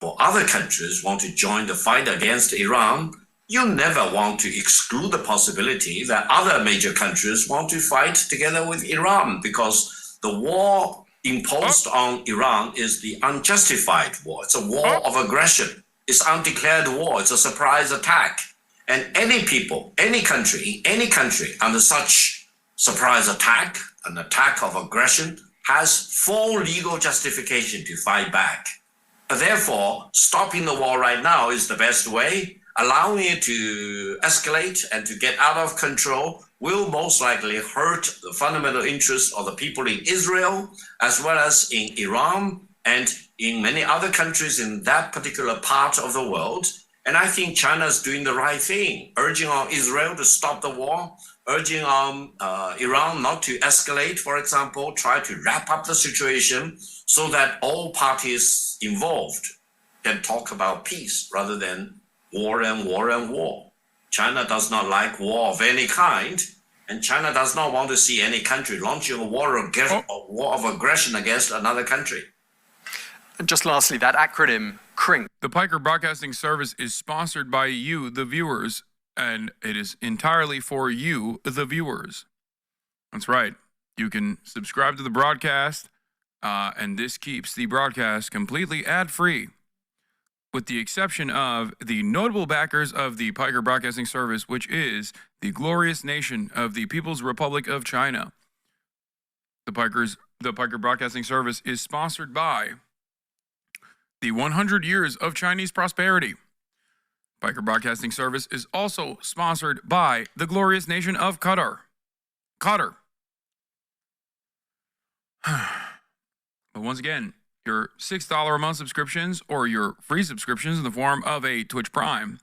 Other countries want to join the fight against Iran, you never want to exclude the possibility that other major countries want to fight together with Iran, because the war imposed on Iran is the unjustified war. It's a war of aggression. It's undeclared war. It's a surprise attack. And any people, any country under such surprise attack, an attack of aggression, has full legal justification to fight back. Therefore, stopping the war right now is the best way. Allowing it to escalate and to get out of control will most likely hurt the fundamental interests of the people in Israel, as well as in Iran and in many other countries in that particular part of the world. And I think China is doing the right thing, urging on Israel to stop the war, urging on Iran not to escalate, for example, try to wrap up the situation so that all parties involved can talk about peace rather than war and war and war. China does not like war of any kind, and China does not want to see any country launching a war of aggression against another country. And just lastly, that acronym, CRING. The Piker Broadcasting Service is sponsored by you, the viewers, and it is entirely for you, the viewers. That's right. You can subscribe to the broadcast, and this keeps the broadcast completely ad-free, with the exception of the notable backers of the Piker Broadcasting Service, which is the glorious nation of the People's Republic of China. The Piker Broadcasting Service is sponsored by the 100 Years of Chinese Prosperity. Piker Broadcasting Service is also sponsored by the glorious nation of Qatar. Qatar. But once again, your $6 a month subscriptions or your free subscriptions in the form of a Twitch Prime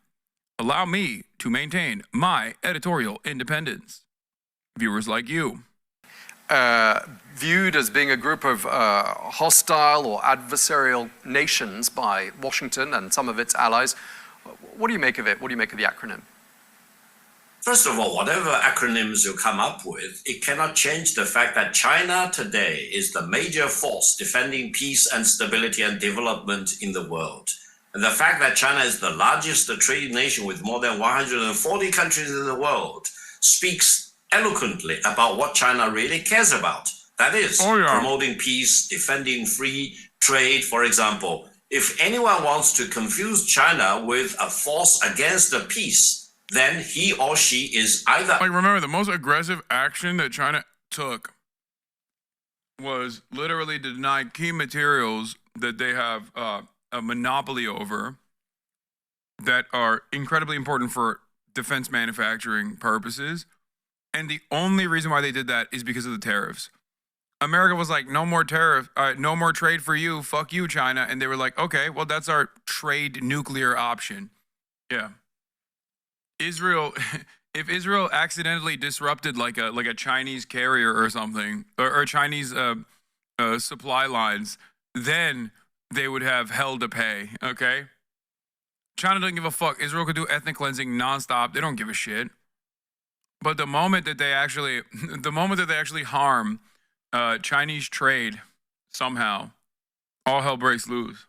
allow me to maintain my editorial independence. Viewers like you. Viewed as being a group of hostile or adversarial nations by Washington and some of its allies. What do you make of it? What do you make of the acronym? First of all, whatever acronyms you come up with, it cannot change the fact that China today is the major force defending peace and stability and development in the world. And the fact that China is the largest trading nation with more than 140 countries in the world speaks eloquently about what China really cares about. That is, promoting peace, defending free trade, for example. If anyone wants to confuse China with a force against the peace, then he or she is either... Like, remember, the most aggressive action that China took was literally to deny key materials that they have a monopoly over that are incredibly important for defense manufacturing purposes. And the only reason why they did that is because of the tariffs. America was like, no more tariff, no more trade for you, fuck you, China. And they were like, okay, well, that's our trade nuclear option. Yeah. Israel, if Israel accidentally disrupted like a Chinese carrier or something, or Chinese supply lines, then they would have hell to pay, okay? China doesn't give a fuck. Israel could do ethnic cleansing nonstop. They don't give a shit. But the moment that they actually harm Chinese trade, somehow, all hell breaks loose.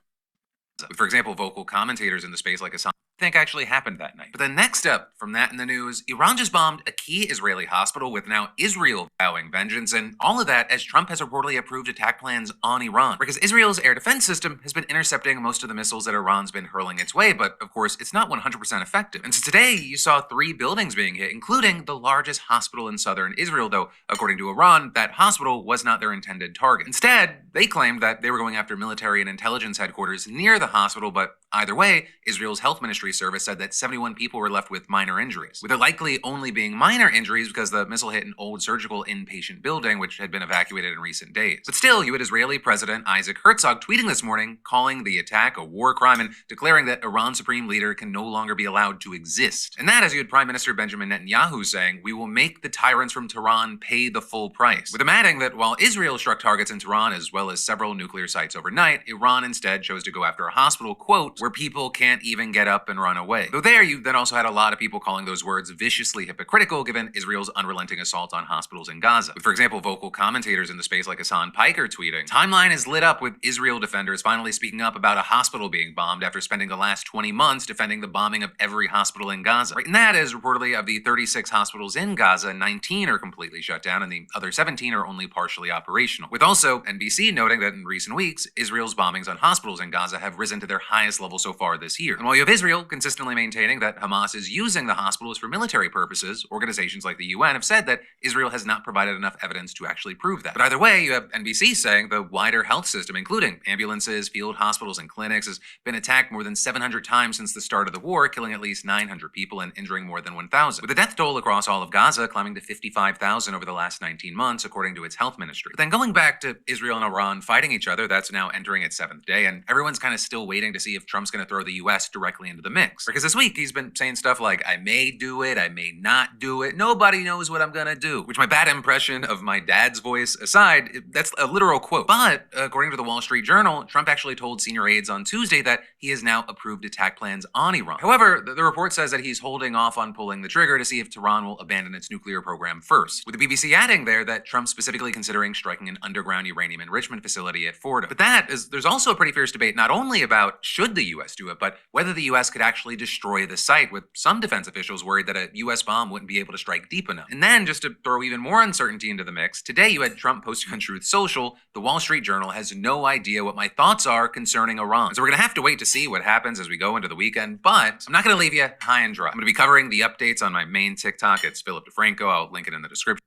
For example, vocal commentators in the space like Hassan. think actually happened that night. But then next up from that in the news, Iran just bombed a key Israeli hospital with now Israel vowing vengeance, and all of that as Trump has reportedly approved attack plans on Iran. Because Israel's air defense system has been intercepting most of the missiles that Iran's been hurling its way, but of course it's not 100% effective. And so today you saw 3 buildings being hit, including the largest hospital in southern Israel, though according to Iran, that hospital was not their intended target. Instead, they claimed that they were going after military and intelligence headquarters near the hospital, but either way, Israel's health ministry service said that 71 people were left with minor injuries, with it likely only being minor injuries because the missile hit an old surgical inpatient building which had been evacuated in recent days. But still, you had Israeli President Isaac Herzog tweeting this morning, calling the attack a war crime and declaring that Iran's supreme leader can no longer be allowed to exist. And that, as you had Prime Minister Benjamin Netanyahu saying, "We will make the tyrants from Tehran pay the full price," with him adding that while Israel struck targets in Tehran as well as several nuclear sites overnight, Iran instead chose to go after a hospital, quote, where people can't even get up and run away. Though there, you then also had a lot of people calling those words viciously hypocritical given Israel's unrelenting assault on hospitals in Gaza. With, for example, vocal commentators in the space like Hassan Piker tweeting, "Timeline is lit up with Israel defenders finally speaking up about a hospital being bombed after spending the last 20 months defending the bombing of every hospital in Gaza." Right, and that is reportedly of the 36 hospitals in Gaza, 19 are completely shut down and the other 17 are only partially operational. With also NBC noting that in recent weeks, Israel's bombings on hospitals in Gaza have risen to their highest level so far this year. And while you have Israel consistently maintaining that Hamas is using the hospitals for military purposes, organizations like the UN have said that Israel has not provided enough evidence to actually prove that. But either way, you have NBC saying the wider health system, including ambulances, field hospitals, and clinics, has been attacked more than 700 times since the start of the war, killing at least 900 people and injuring more than 1,000. With the death toll across all of Gaza climbing to 55,000 over the last 19 months, according to its health ministry. But then going back to Israel and Iran fighting each other, that's now entering its 7th day, and everyone's kind of still waiting to see if Trump's going to throw the US directly into the mix. Because this week he's been saying stuff like, "I may do it, I may not do it, nobody knows what I'm going to do," which, my bad impression of my dad's voice aside, that's a literal quote. But according to the Wall Street Journal, Trump actually told senior aides on Tuesday that he has now approved attack plans on Iran. However, the report says that he's holding off on pulling the trigger to see if Tehran will abandon its nuclear program first, with the BBC adding there that Trump's specifically considering striking an underground uranium enrichment facility at Fordo. But there's also a pretty fierce debate not only about should the US do it, but whether the US could actually destroy the site, with some defense officials worried that a US bomb wouldn't be able to strike deep enough. And then, just to throw even more uncertainty into the mix, today you had Trump posting on Truth Social, the Wall Street Journal has no idea what my thoughts are concerning Iran. So we're going to have to wait to see what happens as we go into the weekend, but I'm not going to leave you high and dry. I'm going to be covering the updates on my main TikTok. It's Philip DeFranco. I'll link it in the description.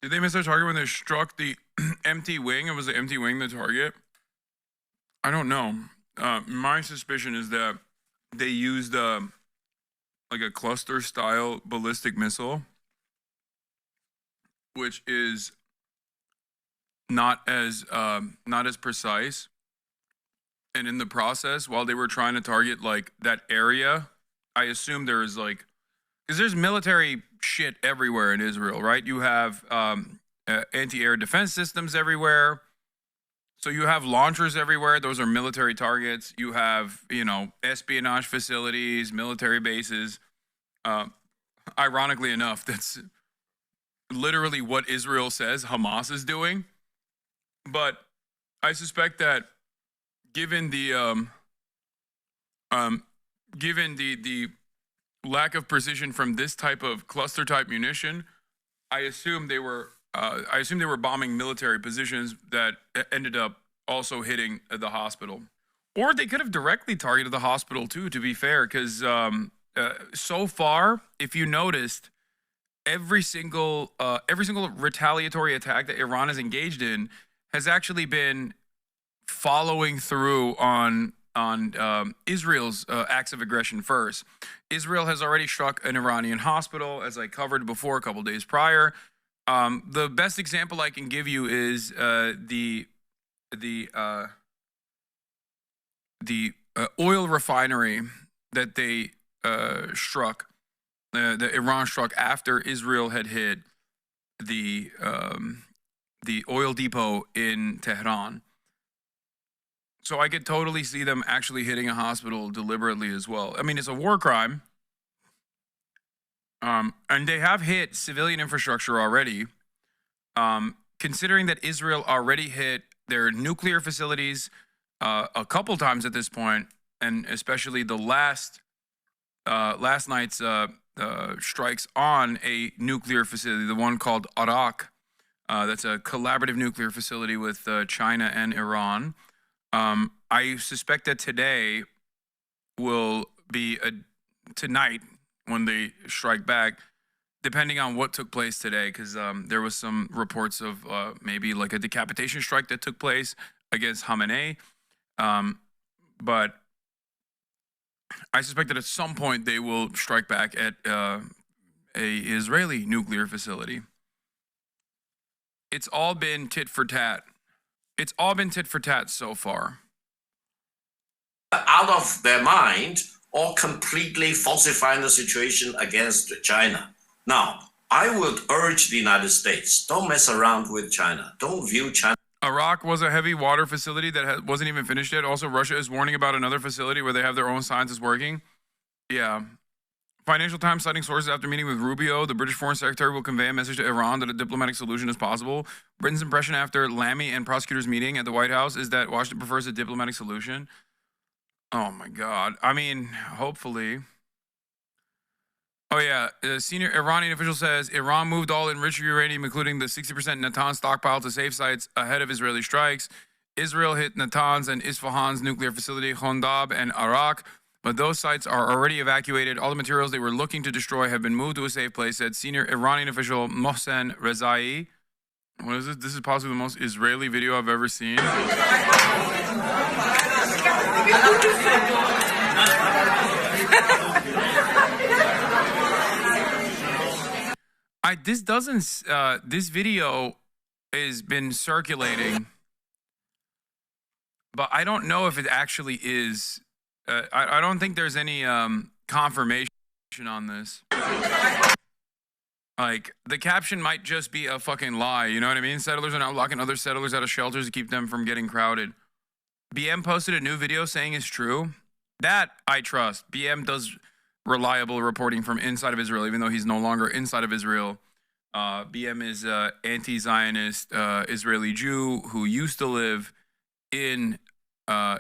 Did they miss their target when they struck the empty wing? And was the empty wing the target? I don't know. My suspicion is that they used like a cluster-style ballistic missile, which is not as precise. And in the process, while they were trying to target like that area, I assume there is like, because there's military shit everywhere in Israel, right? You have anti-air defense systems everywhere. So you have launchers everywhere. Those are military targets. You have, espionage facilities, military bases. Ironically enough, that's literally what Israel says Hamas is doing. But I suspect that given the lack of precision from this type of cluster type munition, I assume they were bombing military positions that ended up also hitting the hospital. Or they could have directly targeted the hospital too, to be fair, because so far, if you noticed, every single retaliatory attack that Iran has engaged in has actually been following through on Israel's acts of aggression first. Israel has already struck an Iranian hospital, as I covered before a couple days prior. The best example I can give you is the oil refinery that they struck, that Iran struck after Israel had hit the oil depot in Tehran. So I could totally see them actually hitting a hospital deliberately as well. I mean, it's a war crime. And they have hit civilian infrastructure already. Considering that Israel already hit their nuclear facilities a couple times at this point, and especially the last last night's strikes on a nuclear facility, the one called Arak. That's a collaborative nuclear facility with China and Iran. I suspect that today will be tonight when they strike back, depending on what took place today, because there was some reports of maybe like a decapitation strike that took place against Khamenei. But I suspect that at some point they will strike back at a Israeli nuclear facility. It's all been tit for tat. It's all been tit for tat so far. Out of their mind or completely falsifying the situation against China. Now, I would urge the United States, don't mess around with China. Don't view China. Arak was a heavy water facility that wasn't even finished yet. Also, Russia is warning about another facility where they have their own scientists working. Yeah. Financial Times citing sources after meeting with Rubio, the British Foreign Secretary will convey a message to Iran that a diplomatic solution is possible. Britain's impression after Lamy and prosecutors meeting at the White House is that Washington prefers a diplomatic solution. Oh my God. I mean, hopefully. Oh yeah, a senior Iranian official says Iran moved all enriched uranium, including the 60% Natanz stockpile, to safe sites ahead of Israeli strikes. Israel hit Natanz and Isfahan's nuclear facility, Khondab and Arak, but those sites are already evacuated. All the materials they were looking to destroy have been moved to a safe place, said senior Iranian official Mohsen Rezai. What is this? This is possibly the most Israeli video I've ever seen. This video has been circulating, but I don't know if it actually is. I don't think there's any confirmation on this. Like, the caption might just be a fucking lie, you know what I mean? Settlers are now locking other settlers out of shelters to keep them from getting crowded. BM posted a new video saying it's true. That I trust. BM does reliable reporting from inside of Israel, even though he's no longer inside of Israel. BM is an anti-Zionist Israeli Jew who used to live in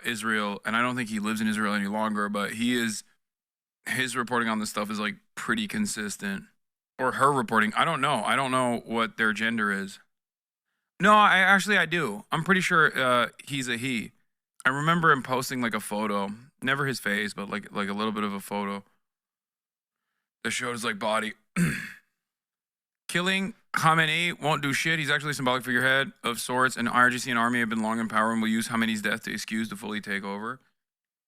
Israel, and I don't think he lives in Israel any longer, but his reporting on this stuff is like pretty consistent. Or her reporting. I don't know. I don't know what their gender is. No, I do. I'm pretty sure he's a he. I remember him posting like a photo, never his face, but like a little bit of a photo that showed his like body. Killing Khamenei won't do shit. He's actually a symbolic figurehead of sorts, and IRGC and army have been long in power and will use Khamenei's death to excuse to fully take over.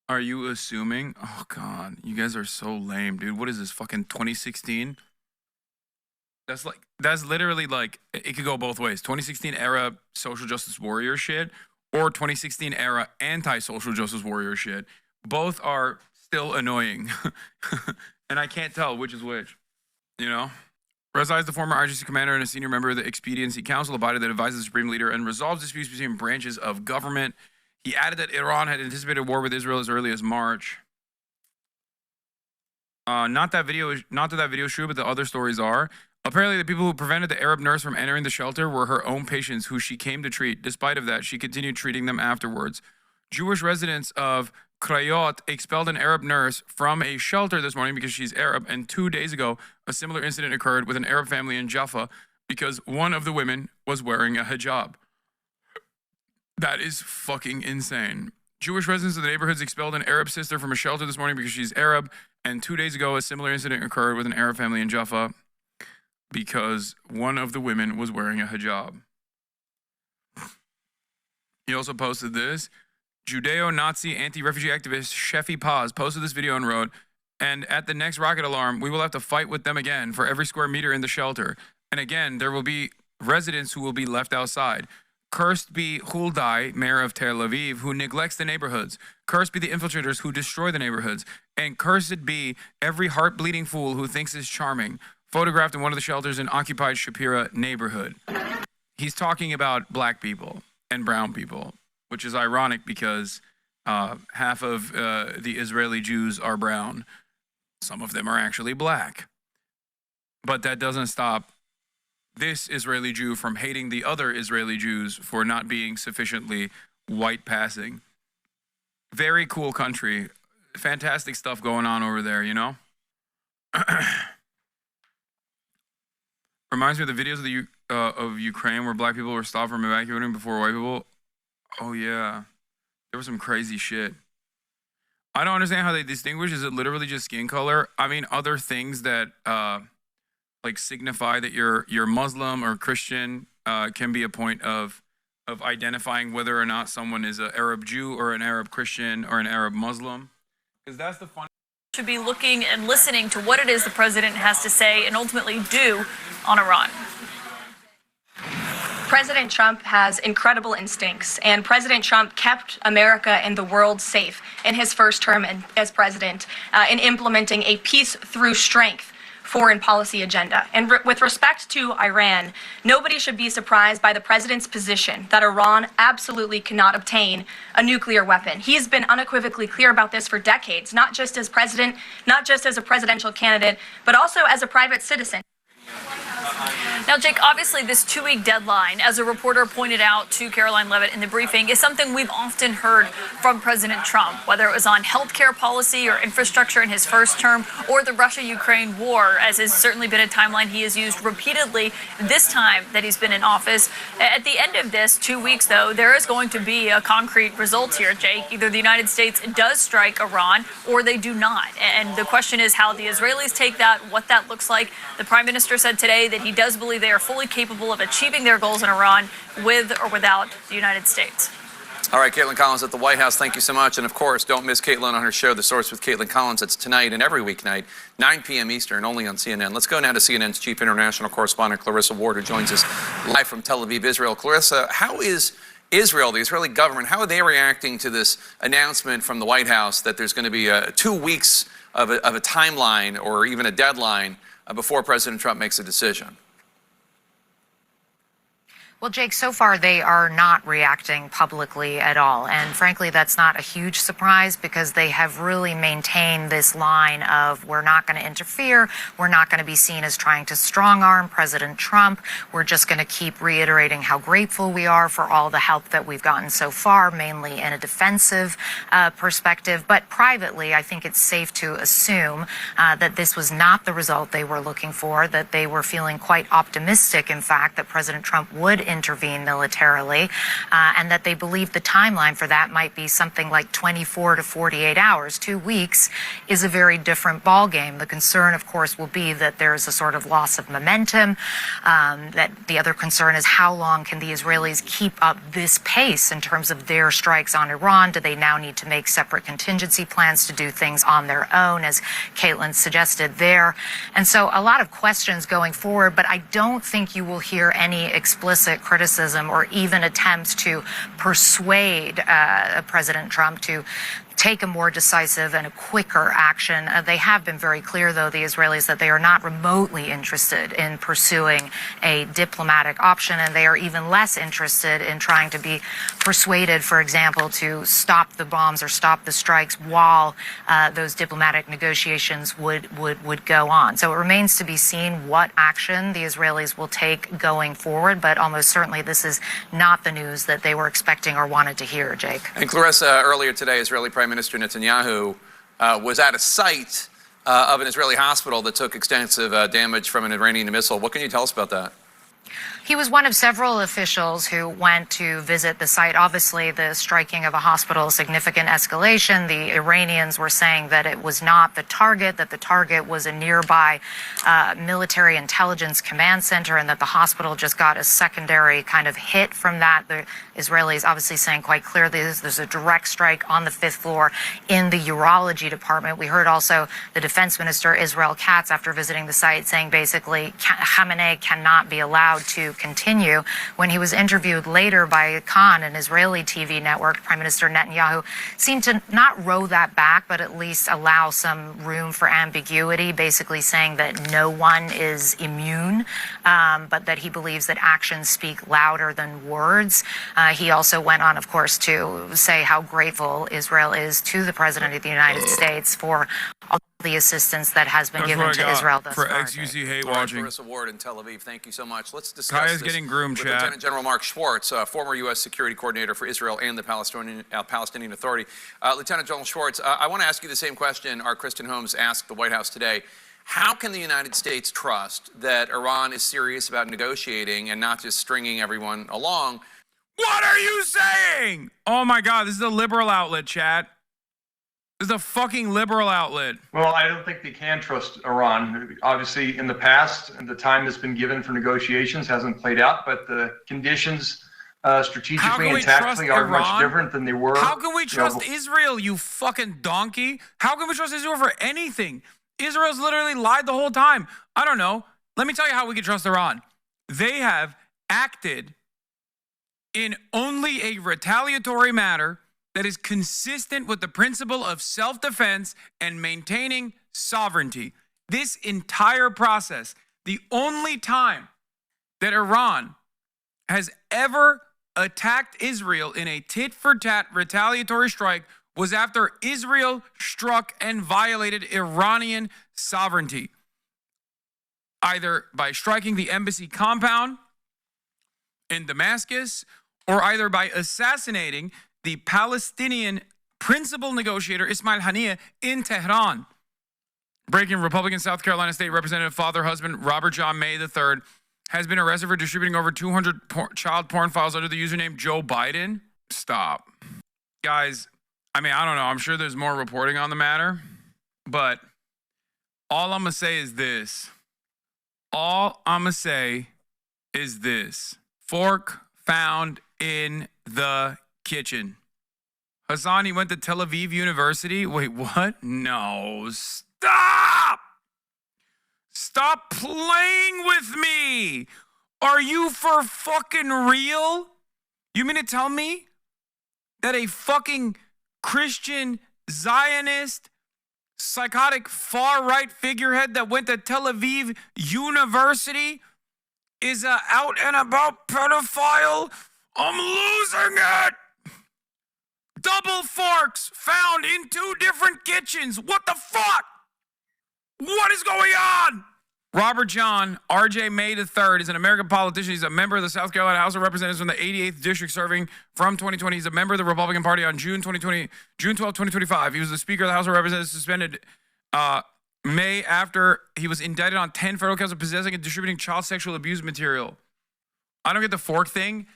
Are you assuming? Oh God, you guys are so lame, dude. What is this, fucking 2016? That's literally like, it could go both ways. 2016 era social justice warrior shit, or 2016 era anti-social justice warrior shit. Both are still annoying. And I can't tell which is which, you know? Rezai is the former IRGC commander and a senior member of the Expediency Council, a body that advises the supreme leader and resolves disputes between branches of government. He added that Iran had anticipated war with Israel as early as March. Not that that video is true, but the other stories are. Apparently, the people who prevented the Arab nurse from entering the shelter were her own patients who she came to treat. Despite of that, she continued treating them afterwards. Jewish residents of Krayot expelled an Arab nurse from a shelter this morning because she's Arab, and 2 days ago, a similar incident occurred with an Arab family in Jaffa because one of the women was wearing a hijab. That is fucking insane. Jewish residents of the neighborhoods expelled an Arab sister from a shelter this morning because she's Arab, and 2 days ago, a similar incident occurred with an Arab family in Jaffa because one of the women was wearing a hijab. He also posted this. Judeo-Nazi anti-refugee activist Shefi Paz posted this video and wrote, "And at the next rocket alarm, we will have to fight with them again for every square meter in the shelter. And again, there will be residents who will be left outside. Cursed be Huldai, mayor of Tel Aviv, who neglects the neighborhoods. Cursed be the infiltrators who destroy the neighborhoods. And cursed be every heart-bleeding fool who thinks is charming." Photographed in one of the shelters in occupied Shapira neighborhood. He's talking about black people and brown people, which is ironic because half of the Israeli Jews are brown. Some of them are actually black. But that doesn't stop this Israeli Jew from hating the other Israeli Jews for not being sufficiently white passing. Very cool country. Fantastic stuff going on over there, you know? Reminds me of the videos of Ukraine where black people were stopped from evacuating before white people. Oh yeah, there was some crazy shit. I don't understand how they distinguish. Is it literally just skin color? I mean, other things that like signify that you're Muslim or Christian can be a point of identifying whether or not someone is an Arab Jew or an Arab Christian or an Arab Muslim. Because that's the fun. Should be looking and listening to what it is the president has to say and ultimately do on Iran. President Trump has incredible instincts, and President Trump kept America and the world safe in his first term as president in implementing a peace through strength foreign policy agenda. And with respect to Iran, nobody should be surprised by the president's position that Iran absolutely cannot obtain a nuclear weapon. He's been unequivocally clear about this for decades, not just as president, not just as a presidential candidate, but also as a private citizen. Now, Jake, obviously this 2-week deadline, as a reporter pointed out to Caroline Levitt in the briefing, is something we've often heard from President Trump, whether it was on healthcare policy or infrastructure in his first term or the Russia-Ukraine war, as has certainly been a timeline he has used repeatedly this time that he's been in office. At the end of this 2 weeks, though, there is going to be a concrete result here, Jake. Either the United States does strike Iran or they do not. And the question is how the Israelis take that, what that looks like. The Prime Minister said today that he does believe they are fully capable of achieving their goals in Iran with or without the United States. All right, Caitlin Collins at the White House, thank you so much. And of course, don't miss Caitlin on her show, The Source with Caitlin Collins. It's tonight and every weeknight, 9 p.m. Eastern, only on CNN. Let's go now to CNN's chief international correspondent, Clarissa Ward, who joins us live from Tel Aviv, Israel. Clarissa, how is Israel, the Israeli government, how are they reacting to this announcement from the White House that there's going to be 2 weeks of a timeline or even a deadline before President Trump makes a decision? Well, Jake, so far they are not reacting publicly at all. And frankly, that's not a huge surprise because they have really maintained this line of we're not going to interfere. We're not going to be seen as trying to strong-arm President Trump. We're just going to keep reiterating how grateful we are for all the help that we've gotten so far, mainly in a defensive perspective. But privately, I think it's safe to assume that this was not the result they were looking for, that they were feeling quite optimistic, in fact, that President Trump would intervene militarily, and that they believe the timeline for that might be something like 24 to 48 hours. 2 weeks is a very different ballgame. The concern, of course, will be that there's a sort of loss of momentum. That the other concern is how long can the Israelis keep up this pace in terms of their strikes on Iran? Do they now need to make separate contingency plans to do things on their own, as Caitlin suggested there? And so a lot of questions going forward, but I don't think you will hear any explicit criticism or even attempts to persuade President Trump to take a more decisive and a quicker action. They have been very clear, though, the Israelis, that they are not remotely interested in pursuing a diplomatic option, and they are even less interested in trying to be persuaded, for example, to stop the bombs or stop the strikes while those diplomatic negotiations would go on. So it remains to be seen what action the Israelis will take going forward, but almost certainly this is not the news that they were expecting or wanted to hear, Jake. And Clarissa, earlier today, Israeli Prime Minister Netanyahu was at a site of an Israeli hospital that took extensive damage from an Iranian missile. What can you tell us about that? He was one of several officials who went to visit the site. Obviously, the striking of a hospital, significant escalation. The Iranians were saying that it was not the target, that the target was a nearby military intelligence command center, and that the hospital just got a secondary kind of hit from that. The Israelis obviously saying quite clearly there's a direct strike on the 5th floor in the urology department. We heard also the defense minister, Israel Katz, after visiting the site, saying basically Khamenei cannot be allowed to continue. When he was interviewed later by Khan, an Israeli TV network, Prime Minister Netanyahu seemed to not row that back, but at least allow some room for ambiguity, basically saying that no one is immune, but that he believes that actions speak louder than words. He also went on, of course, to say how grateful Israel is to the President of the United States for all the assistance that has been given to Israel thus far. For XUC hate watching. Clarissa Ward in Tel Aviv, thank you so much. Let's discuss Kaya's this getting groomed, with chat. Lieutenant General Mark Schwartz, former U.S. Security Coordinator for Israel and the Palestinian Authority. Lieutenant General Schwartz, I want to ask you the same question our Kristen Holmes asked the White House today. How can the United States trust that Iran is serious about negotiating and not just stringing everyone along? What are you saying? Oh my God, this is a liberal outlet, chat. This is a fucking liberal outlet. Well, I don't think they can trust Iran. Obviously, in the past, and the time that's been given for negotiations hasn't played out, but the conditions strategically and tactically are much different than they were. How can we trust Israel, you fucking donkey? How can we trust Israel for anything? Israel's literally lied the whole time. I don't know. Let me tell you how we can trust Iran. They have acted in only a retaliatory manner that is consistent with the principle of self-defense and maintaining sovereignty. This entire process, the only time that Iran has ever attacked Israel in a tit-for-tat retaliatory strike was after Israel struck and violated Iranian sovereignty, either by striking the embassy compound in Damascus or either by assassinating the Palestinian principal negotiator Ismail Haniyeh in Tehran. Breaking: Republican South Carolina State Representative father husband Robert John May III has been arrested for distributing over 200 child porn files under the username Joe Biden. Stop. Guys, I mean, I don't know. I'm sure there's more reporting on the matter, but all I'm going to say is this. Fork found in the kitchen. Hassan, he went to Tel Aviv University. Wait, what? No. Stop! Stop playing with me! Are you for fucking real? You mean to tell me that a fucking Christian Zionist psychotic far-right figurehead that went to Tel Aviv University is a out and about pedophile? I'm losing it! Double forks found in 2 different kitchens. What the fuck? What is going on? Robert John R.J. May III is an American politician. He's a member of the South Carolina House of Representatives from the 88th District, serving from 2020. He's a member of the Republican Party on June 12, 2025. He was the Speaker of the House of Representatives, suspended May after he was indicted on 10 federal counts of possessing and distributing child sexual abuse material. I don't get the fork thing.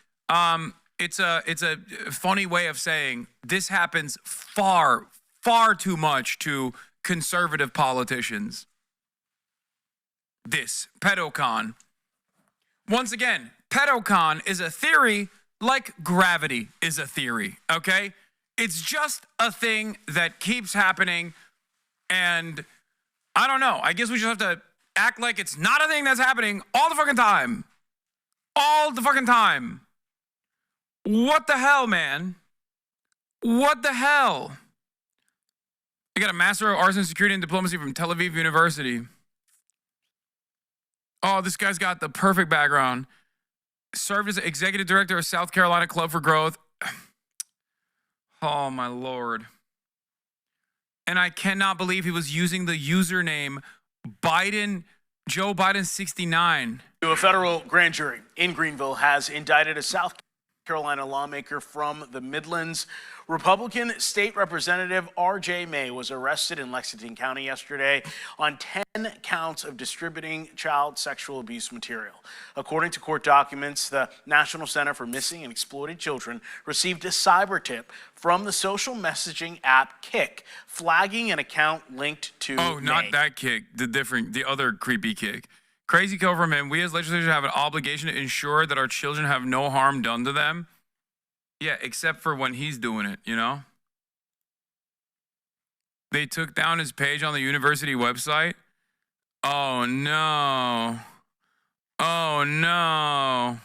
It's a funny way of saying this happens far, far too much to conservative politicians. This pedocon. Once again, pedocon is a theory like gravity is a theory, okay? It's just a thing that keeps happening, and I don't know. I guess we just have to act like it's not a thing that's happening all the fucking time. All the fucking time. What the hell, man? What the hell? I got a Master of Arts in Security and Diplomacy from Tel Aviv University. Oh, this guy's got the perfect background. Served as executive director of South Carolina Club for Growth. Oh, my Lord. And I cannot believe he was using the username Joe Biden 69. A federal grand jury in Greenville has indicted a South Carolina lawmaker from the Midlands. Republican State Representative R.J. May was arrested in Lexington County yesterday on 10 counts of distributing child sexual abuse material. According to court documents, the National Center for Missing and Exploited Children received a cyber tip from the social messaging app Kik, flagging an account linked to Oh, May. not that Kik, the other creepy Kik. Crazy government, we as legislators have an obligation to ensure that our children have no harm done to them. Yeah, except for when he's doing it, you know? They took down his page on the university website. Oh, no. Oh, no.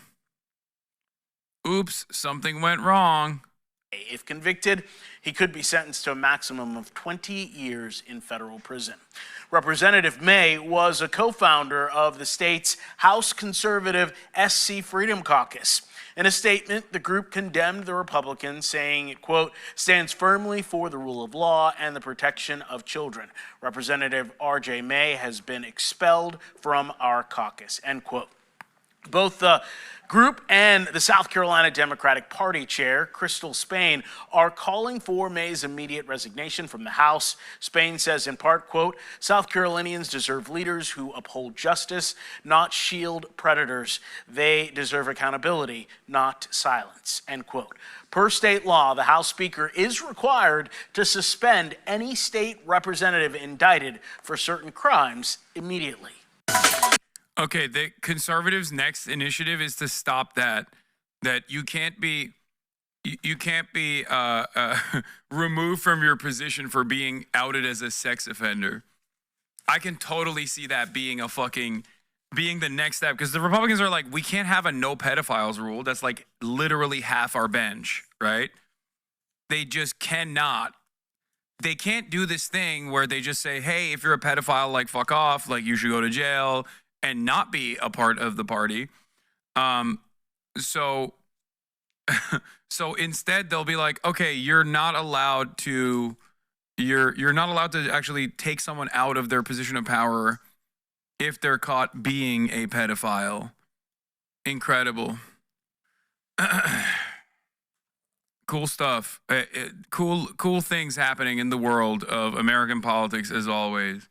Oops, something went wrong. If convicted, he could be sentenced to a maximum of 20 years in federal prison. Representative May was a co-founder of the state's House Conservative SC Freedom Caucus. In a statement, the group condemned the Republicans, saying it, quote, stands firmly for the rule of law and the protection of children. Representative R.J. May has been expelled from our caucus, end quote. Both the group and the South Carolina Democratic Party chair, Crystal Spain, are calling for May's immediate resignation from the House. Spain says in part, quote, South Carolinians deserve leaders who uphold justice, not shield predators. They deserve accountability, not silence, end quote. Per state law, the House Speaker is required to suspend any state representative indicted for certain crimes immediately. Okay, the conservatives' next initiative is to stop that. That you can't be removed from your position for being outed as a sex offender. I can totally see that being the next step, because the Republicans are like, we can't have a no pedophiles rule. That's like literally half our bench, right? They just cannot. They can't do this thing where they just say, hey, if you're a pedophile, like fuck off, like you should go to jail and not be a part of the party. So instead they'll be like, okay, you're not allowed to actually take someone out of their position of power if they're caught being a pedophile. Incredible. Cool stuff. Cool things happening in the world of American politics as always.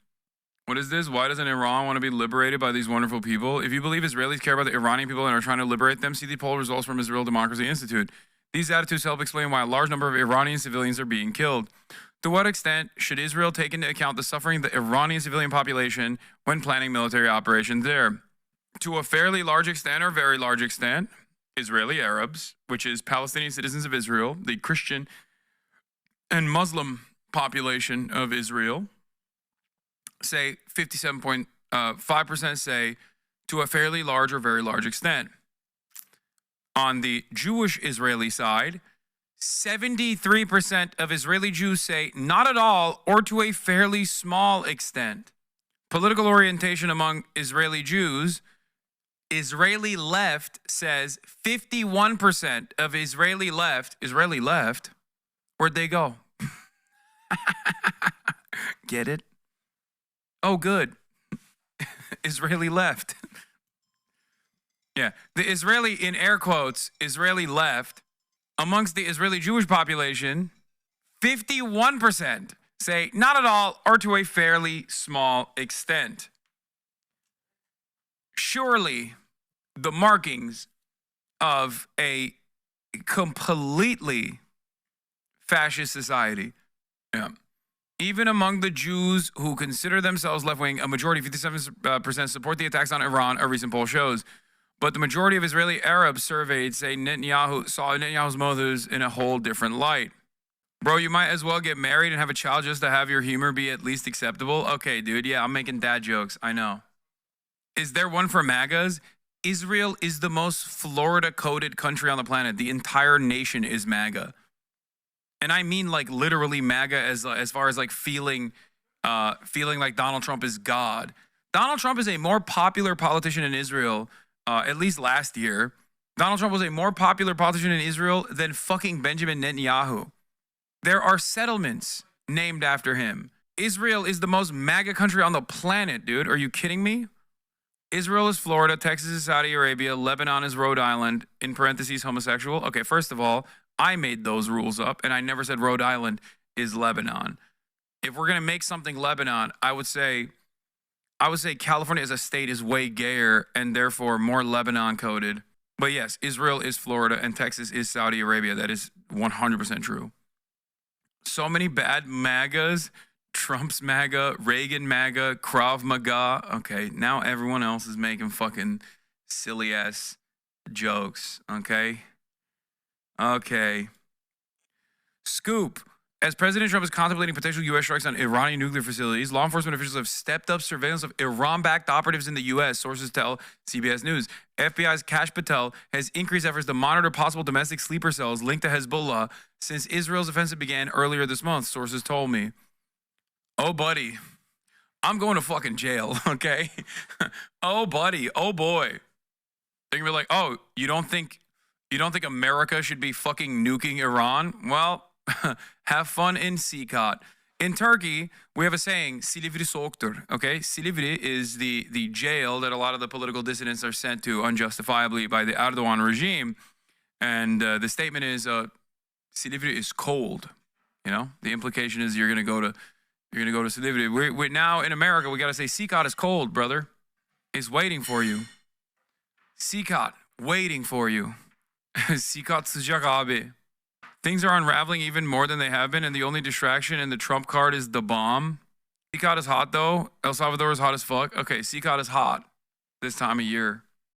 What is this? Why doesn't Iran want to be liberated by these wonderful people? If you believe Israelis care about the Iranian people and are trying to liberate them, see the poll results from Israel Democracy Institute. These attitudes help explain why a large number of Iranian civilians are being killed. To what extent should Israel take into account the suffering of the Iranian civilian population when planning military operations there? To a fairly large extent or very large extent, Israeli Arabs, which is Palestinian citizens of Israel, the Christian and Muslim population of Israel, say 57.5% say to a fairly large or very large extent. On the Jewish Israeli side, 73% of Israeli Jews say not at all or to a fairly small extent. Political orientation among Israeli Jews, Israeli left says 51% of Israeli left, where'd they go? Get it? Oh, good. Israeli left. Yeah, the Israeli, in air quotes, Israeli left, amongst the Israeli Jewish population, 51% say not at all or to a fairly small extent. Surely the markings of a completely fascist society. Yeah. Even among the Jews who consider themselves left-wing, a majority, 57%, support the attacks on Iran, a recent poll shows. But the majority of Israeli Arabs surveyed say Netanyahu saw Netanyahu's motives in a whole different light. Bro, you might as well get married and have a child just to have your humor be at least acceptable. Okay, dude, yeah, I'm making dad jokes. I know. Is there one for MAGAs? Israel is the most Florida-coded country on the planet. The entire nation is MAGA. And I mean like literally MAGA as far as like feeling like Donald Trump is God. Donald Trump is a more popular politician in Israel, at least last year. Donald Trump was a more popular politician in Israel than fucking Benjamin Netanyahu. There are settlements named after him. Israel is the most MAGA country on the planet, dude. Are you kidding me? Israel is Florida, Texas is Saudi Arabia, Lebanon is Rhode Island, in parentheses, homosexual. Okay, first of all, I made those rules up, and I never said Rhode Island is Lebanon. If we're gonna make something Lebanon, I would say California as a state is way gayer and therefore more Lebanon coded. But yes, Israel is Florida and Texas is Saudi Arabia. That is 100% true. So many bad MAGAs. Trump's MAGA, Reagan MAGA, Krav Maga. Okay, now everyone else is making fucking silly ass jokes. Okay. Scoop. As President Trump is contemplating potential U.S. strikes on Iranian nuclear facilities, law enforcement officials have stepped up surveillance of Iran-backed operatives in the U.S., sources tell CBS News. FBI's Kash Patel has increased efforts to monitor possible domestic sleeper cells linked to Hezbollah since Israel's offensive began earlier this month, sources told me. Oh, buddy, I'm going to fucking jail, okay? Oh, buddy, oh, boy. They're going to be like, oh, you don't think America should be fucking nuking Iran? Well, have fun in CCOT. In Turkey, we have a saying, Silivri soğuktur, okay? Silivri is the jail that a lot of the political dissidents are sent to unjustifiably by the Erdogan regime. And the statement is, Silivri is cold. You know, the implication is you're gonna go to Silivri. We're now in America, we gotta say, Sikat is cold, brother. It's waiting for you. Sikat, waiting for you. Sikat sıcak abi. Things are unraveling even more than they have been, and the only distraction in the Trump card is the bomb. Sikat is hot, though. El Salvador is hot as fuck. Okay, Sikat is hot this time of year.